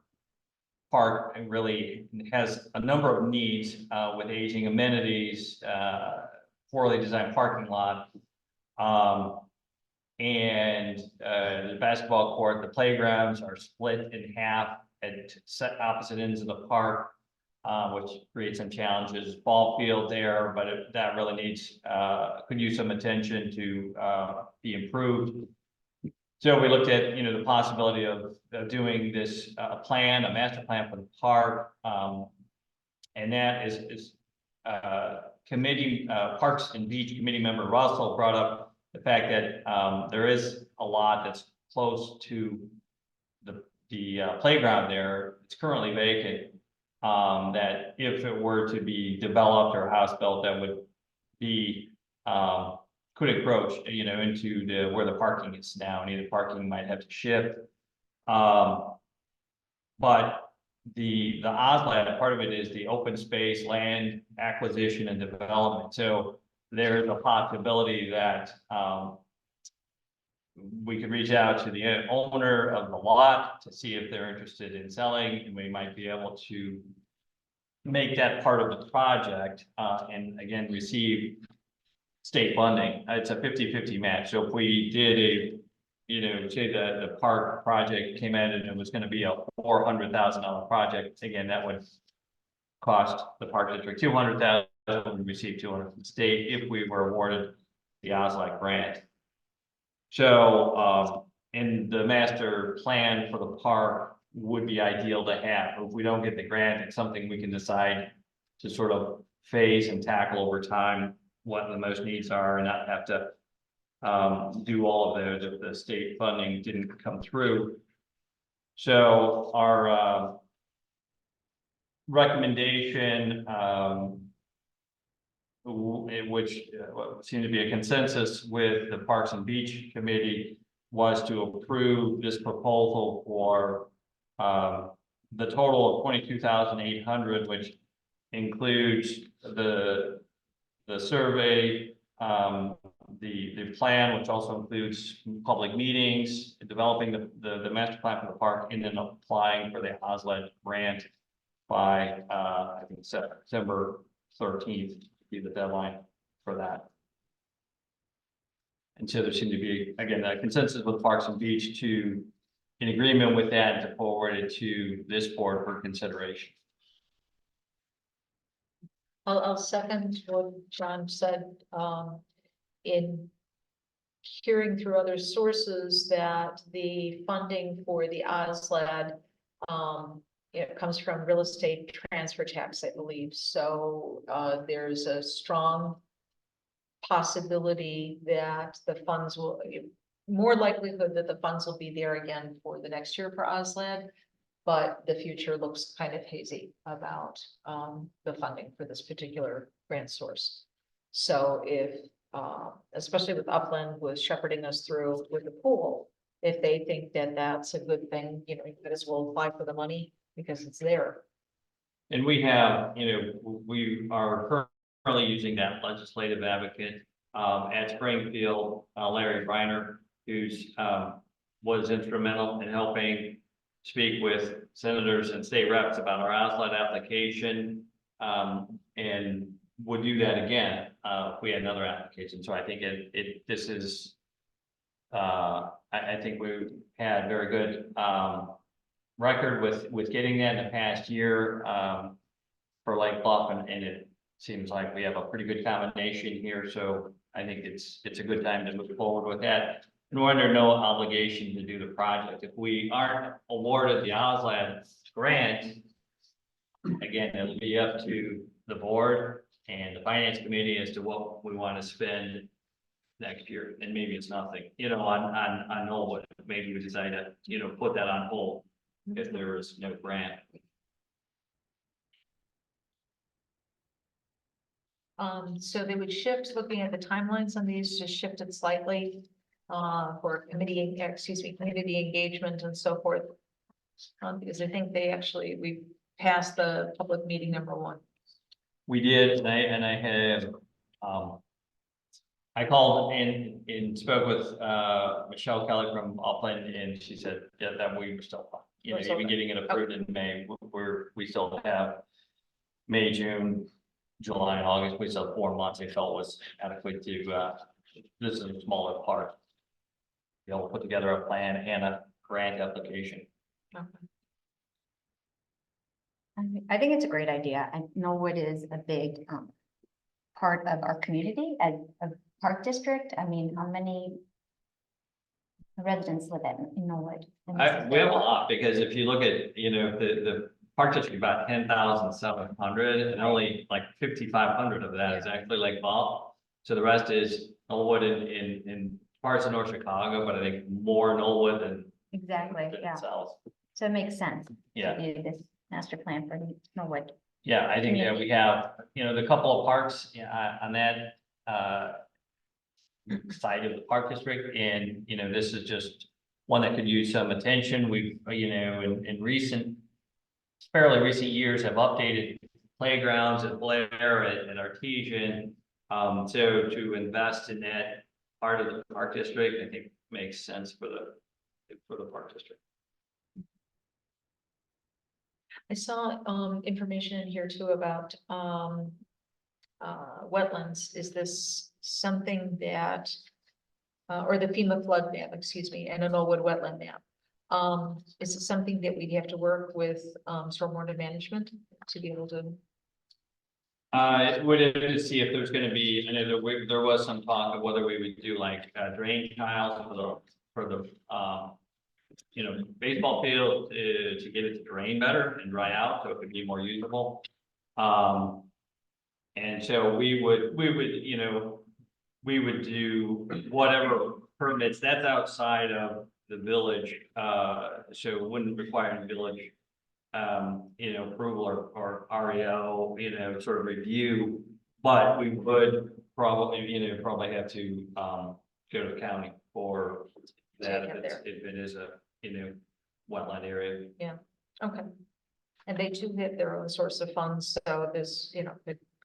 and really has a number of needs with aging amenities, poorly designed parking lot, and the basketball court. The playgrounds are split in half at set opposite ends of the park, which creates some challenges. Ball field there, but that really needs could use some attention to be improved. So we looked at, you know, the possibility of doing this plan, a master plan for the park, and that is committee Parks and Beach Committee member Russell brought up the fact that there is a lot that's close to the playground there. It's currently vacant. That if it were to be developed or house built, that would be could encroach, you know, into where the parking is now, and either parking might have to shift. But the OSLAD part of it is the open space land acquisition and development. So there is a possibility that we could reach out to the owner of the lot to see if they're interested in selling, and we might be able to make that part of the project and again receive state funding. It's a 50-50 match. So if we did say the park project came in and it was going to be a $400,000 project, again, that would cost the park district $200,000. We receive $200,000 from the state if we were awarded the OSLAD grant. So in the master plan for the park would be ideal to have. If we don't get the grant, it's something we can decide to sort of phase and tackle over time what the most needs are, and not have to do all of those if the state funding didn't come through. So our recommendation, which seemed to be a consensus with the Parks and Beach Committee, was to approve this proposal for the total of $22,800, which includes the survey, the plan, which also includes public meetings, developing the master plan for the park, and then applying for the OSLAD grant by I think September 13th, be the deadline. for that. And so there seemed to be, again, a consensus with Parks and Beach to, in agreement with that, to forward it to this board for consideration. I'll second what John said, in hearing through other sources that the funding for the OSLAD, it comes from real estate transfer tax, I believe. So, there's a strong possibility that the funds will, more likelihood that the funds will be there again for the next year for OSLAD. But the future looks kind of hazy about the funding for this particular grant source. So if, especially with Upland was shepherding us through with the pool, if they think that that's a good thing, you know, you might as well apply for the money because it's there. And we have, we are currently using that legislative advocate at Springfield, Larry Reiner, who's was instrumental in helping speak with senators and state reps about our OSLAD application, and would do that again if we had another application. So I think this is, I think we've had very good record with getting that in the past year for Lake Bluff, and it seems like we have a pretty good combination here. So I think it's a good time to move forward with that. And we're under no obligation to do the project. If we aren't awarded the OSLAD grant, again, it'll be up to the board and the finance committee as to what we want to spend next year. And maybe it's nothing, on Knollwood. Maybe we decide to, put that on hold if there is no grant. So they would shift, looking at the timelines on these, just shifted slightly for committee engagement and so forth. Because I think we passed the public meeting #1. We did, and I have, I called and spoke with Michelle Kelly from Upland, and she said, yeah, that we were still, even getting it approved in May, we still have May, June, July, and August. We still have 4 months. They felt was adequate to, this is a smaller part. Be able to put together a plan and a grant application. I think it's a great idea. I know what is a big part of our community as a park district. I mean, how many residents live in Norwood? We have a lot, because if you look at, the park district, about 10,700, and only like 5,500 of that is actually Lake Bluff. So the rest is Knollwood in parts of North Chicago, but I think more Knollwood than. Exactly, than yeah. South. So it makes sense. Yeah. To do this master plan for Norwood. Yeah, I think that we have, the couple of parks on that side of the park district, and this is just one that could use some attention. We've in fairly recent years have updated playgrounds at Blair and Artesian. So to invest in that part of the park district, I think makes sense for the park district. I saw information in here too about wetlands. Is this something that or the FEMA flood map, excuse me, and an Knollwood wetland map? Is it something that we'd have to work with stormwater management to be able to? Would it to see if there's going to be, I know there was some talk of whether we would do like drain tiles for the baseball field to get it to drain better and dry out so it could be more usable. And so we would do whatever permits. That's outside of the village, so it wouldn't require the village approval or REO, sort of review, but we would probably have to go to the county for that if it is a wetland area. Okay. And they too have their own source of funds, so this,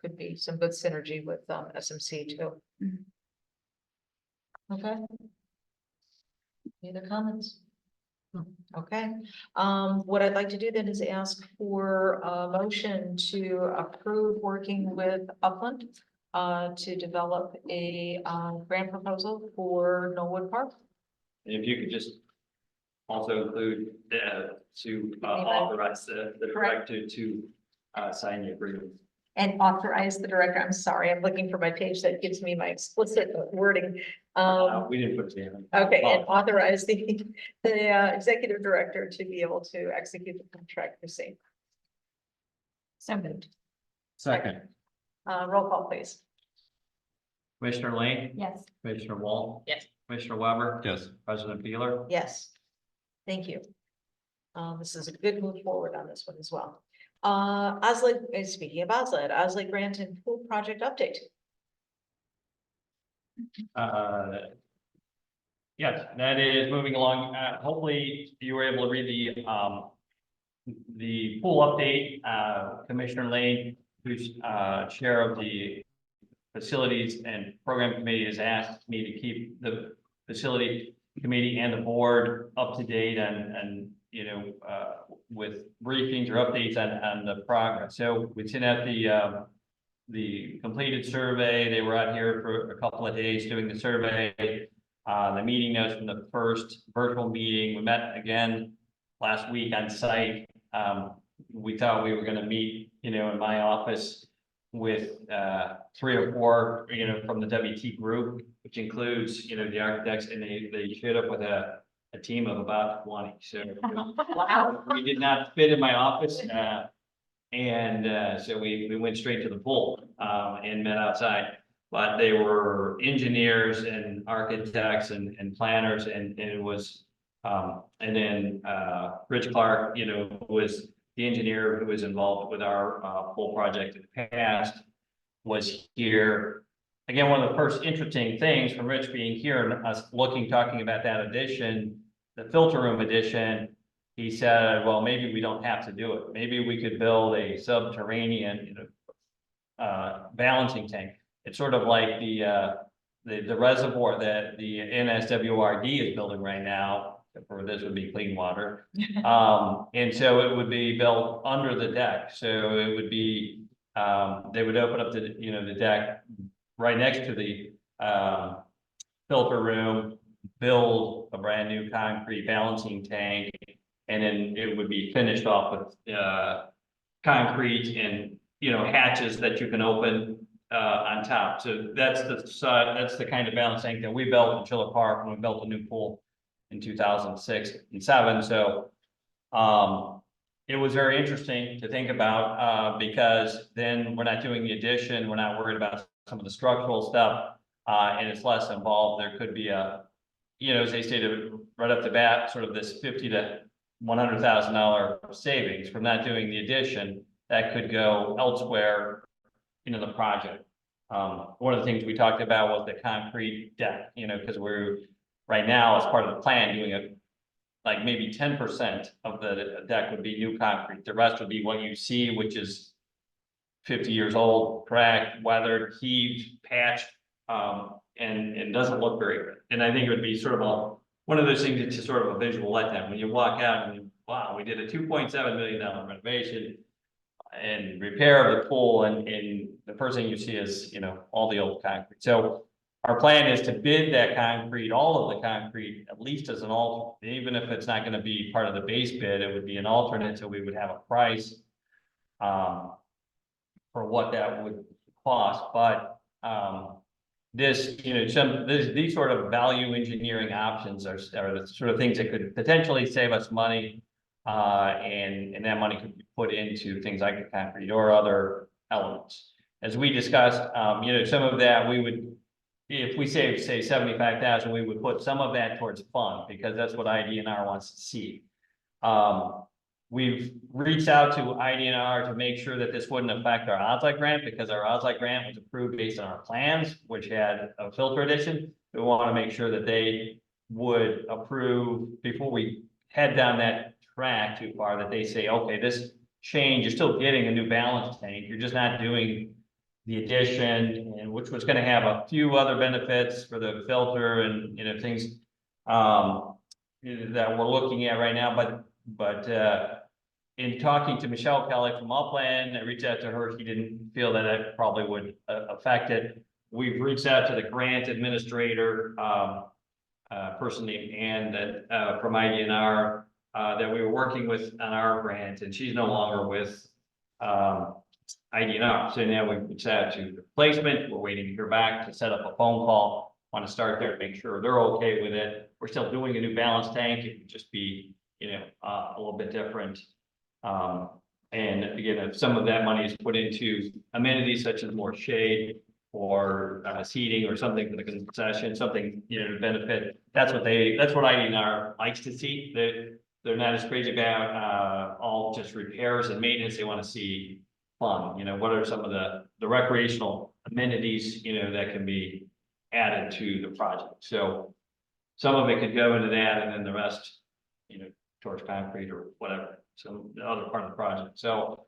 could be some good synergy with SMC too. Okay. Any other comments? Okay, what I'd like to do then is ask for a motion to approve working with Upland to develop a, grant proposal for Norwood Park. If you could just also include, to authorize the director to, sign the agreement. And authorize the director, I'm sorry, I'm looking for my page that gives me my explicit wording. We didn't put it down. Okay, and authorize the executive director to be able to execute the contract for same. So moved. Second. Roll call, please. Commissioner Lane, Yes. Commissioner Wall. Yes. Commissioner Weber. Yes. President Beeler. Yes. Thank you. This is a good move forward on this one as well. Speaking of Oslet grant and pool project update. Yes, that is moving along. Hopefully you were able to read the pool update. Commissioner Lane, who's, chair of the Facilities and Program Committee, has asked me to keep the facility committee and the board up to date and with briefings or updates on the progress. So we sent out the completed survey. They were out here for a couple of days doing the survey. The meeting notes from the first virtual meeting. We met again last week on site. We thought we were going to meet, in my office with 3 or 4, from the WT group, which includes, the architects, and they showed up with a team of about 20. So Wow. we did not fit in my office. So we went straight to the pool and met outside. But they were engineers and architects and planners, and it was, and then Rich Clark, who was the engineer who was involved with our pool project in the past, was here. Again, one of the first interesting things from Rich being here and us talking about that addition, the filter room addition, he said, well, maybe we don't have to do it. Maybe we could build a subterranean, balancing tank. It's sort of like the reservoir that the NSWRD is building right now, for this would be clean water. And so it would be built under the deck. So it would be, they would open up the deck right next to the filter room, build a brand new concrete balancing tank, and then it would be finished off with concrete and hatches that you can open on top. So that's the kind of balancing tank that we built in Chiller Park when we built a new pool in 2006 and 7. So it was very interesting to think about because then we're not doing the addition, we're not worried about some of the structural stuff, and it's less involved. There could be a, as they stated right up the bat, sort of this $50,000 to $100,000 savings from not doing the addition that could go elsewhere into the project. One of the things we talked about was the concrete deck, because we're right now as part of the plan doing it like maybe 10% of the deck would be new concrete. The rest would be what you see, which is 50 years old, cracked, weathered, heaved, patched, and doesn't look very good. And I think it would be sort of one of those things that's just sort of a visual letdown when you walk out and wow, we did a $2.7 million renovation and repair of the pool, and the first thing you see is all the old concrete. So our plan is to bid that concrete, all of the concrete, at least as an alternate, even if it's not going to be part of the base bid, it would be an alternate, so we would have a price for what that would cost. But these sort of value engineering options are the sort of things that could potentially save us money, and that money could be put into things like the concrete or other elements. As we discussed, some of that we would, if we save, say, 75,000, we would put some of that towards fund because that's what IDNR wants to see. We've reached out to IDNR to make sure that this wouldn't affect our OSLIC grant because our OSLIC grant was approved based on our plans, which had a filter addition. We want to make sure that they would approve before we head down that track too far, that they say, okay, this change, you're still getting a new balance tank. You're just not doing the addition, and which was going to have a few other benefits for the filter and things that we're looking at right now, but in talking to Michelle Kelly from Upland, I reached out to her, she didn't feel that it probably would affect it. We've reached out to the grant administrator, person named Ann that, from IDNR, that we were working with on our grant, and she's no longer with, IDNR. So now we've reached out to the placement, we're waiting to hear back to set up a phone call. Want to start there, make sure they're okay with it. We're still doing a new balance tank, it would just be, a little bit different. And again, if some of that money is put into amenities such as more shade or seating or something for the concession, something, to benefit, that's what IDNR likes to see. They're not as crazy about, all just repairs and maintenance. They want to see fun, what are some of the recreational amenities, that can be added to the project. So some of it could go into that and then the rest, towards concrete or whatever, so the other part of the project. So,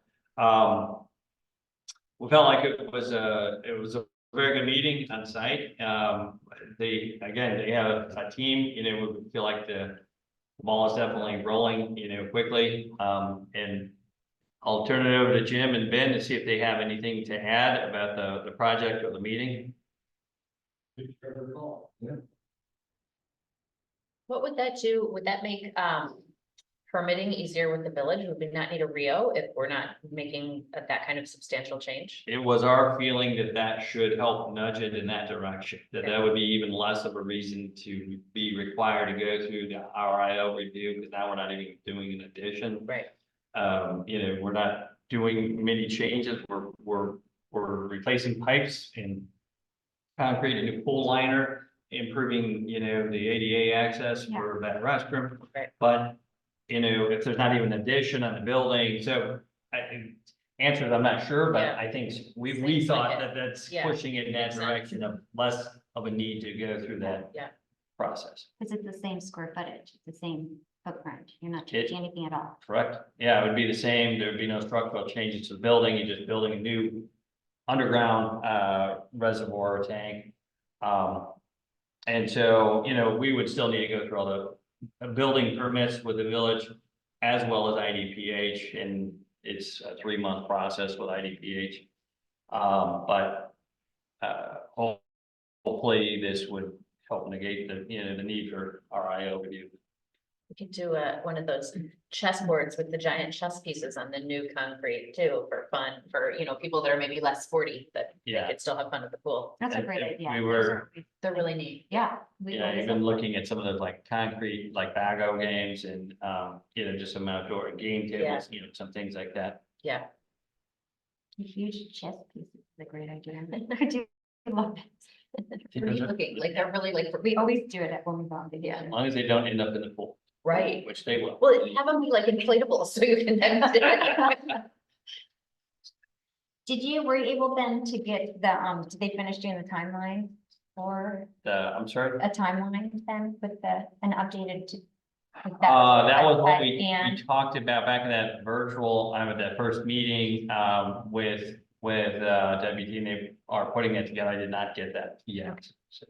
we felt like it was a very good meeting on site. They have a team, we feel like the ball is definitely rolling, quickly. And I'll turn it over to Jim and Ben to see if they have anything to add about the project or the meeting. What would that do? Would that make, permitting easier with the village? Would we not need a Rio if we're not making that kind of substantial change? It was our feeling that should help nudge it in that direction, that would be even less of a reason to be required to go through the RIO review, because now we're not even doing an addition. Right. We're not doing many changes, we're replacing pipes and concrete, a new pool liner, improving, the ADA access for that restroom. Right. But, if there's not even an addition on the building, so answers, I'm not sure, but Yeah. I think we Seems thought like that that's Yeah. pushing it in that Makes sense. direction of less of a need to go through that Yeah. process. Because it's the same square footage, it's the same footprint, you're not It- changing anything at all. Correct? Yeah, it would be the same. There'd be no structural changes to the building. You're just building a new underground reservoir tank. And so, we would still need to go through all the building permits with the village as well as IDPH, and it's a 3-month process with IDPH. But hopefully this would help negate the, the need for RIO review. We could do one of those chessboards with the giant chess pieces on the new concrete too, for fun, for, people that are maybe less sporty, that they Yeah. could still have fun at the pool. That's a And- great and idea. we Those were- are- They're really neat. Yeah. we Yeah, always even have- looking at some of those like concrete, like bago games and, just some outdoor game tables, some things like that. Yeah. Huge chess pieces is a great idea. I do love it. Pretty looking, like they're really like, We always do it when we go on As vacation. long as they don't end up in the pool. right. Which they will. Well, have them be like inflatable so you can then. Were you able then to get the, did they finish doing the timeline? Or I'm sorry. a timeline then with an updated? Like That was what we and talked about back in that virtual, at that first meeting, with WT, and they are putting it together. I did not get that yet. So,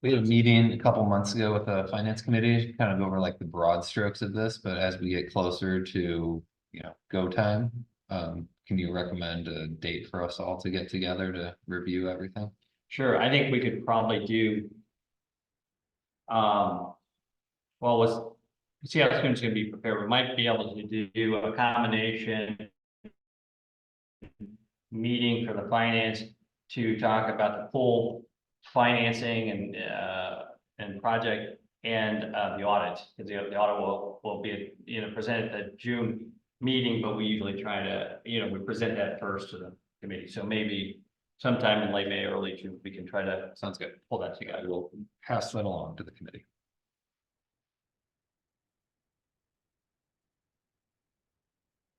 We had a meeting a couple months ago with the finance committee, to kind of go over like the broad strokes of this, but as we get closer to, go time. Can you recommend a date for us all to get together to review everything? Sure, I think we could probably do. Well, let's see how students can be prepared. We might be able to do a combination meeting for the finance to talk about the full financing and project and the audit, because the audit will be, presented at the June meeting, but we usually try to, we present that first to the committee. So maybe sometime in late May, early June, we can try to Sounds good. pull that I together. will pass that along to the committee.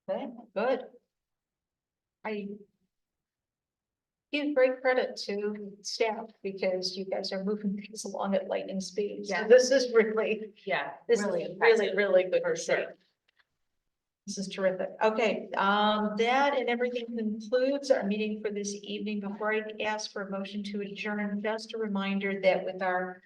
Okay, good. I give great credit to staff because you guys are moving things along at lightning speed. So Yeah. this is really, Yeah. this is really really, impressive, really good for to see. sure. This is terrific. Okay, that and everything concludes our meeting for this evening. Before I ask for a motion to adjourn, just a reminder that with our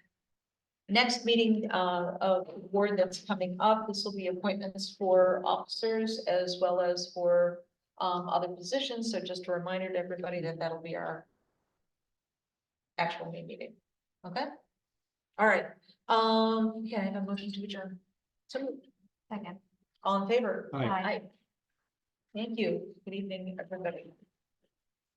Next meeting of the board that's coming up, this will be appointments for officers as well as for other positions. So just a reminder to everybody that that'll be our actual main meeting. Okay? All right. Can I have a motion to adjourn? So moved. Second. All in favor? Aye. Thank you. Good evening, everybody.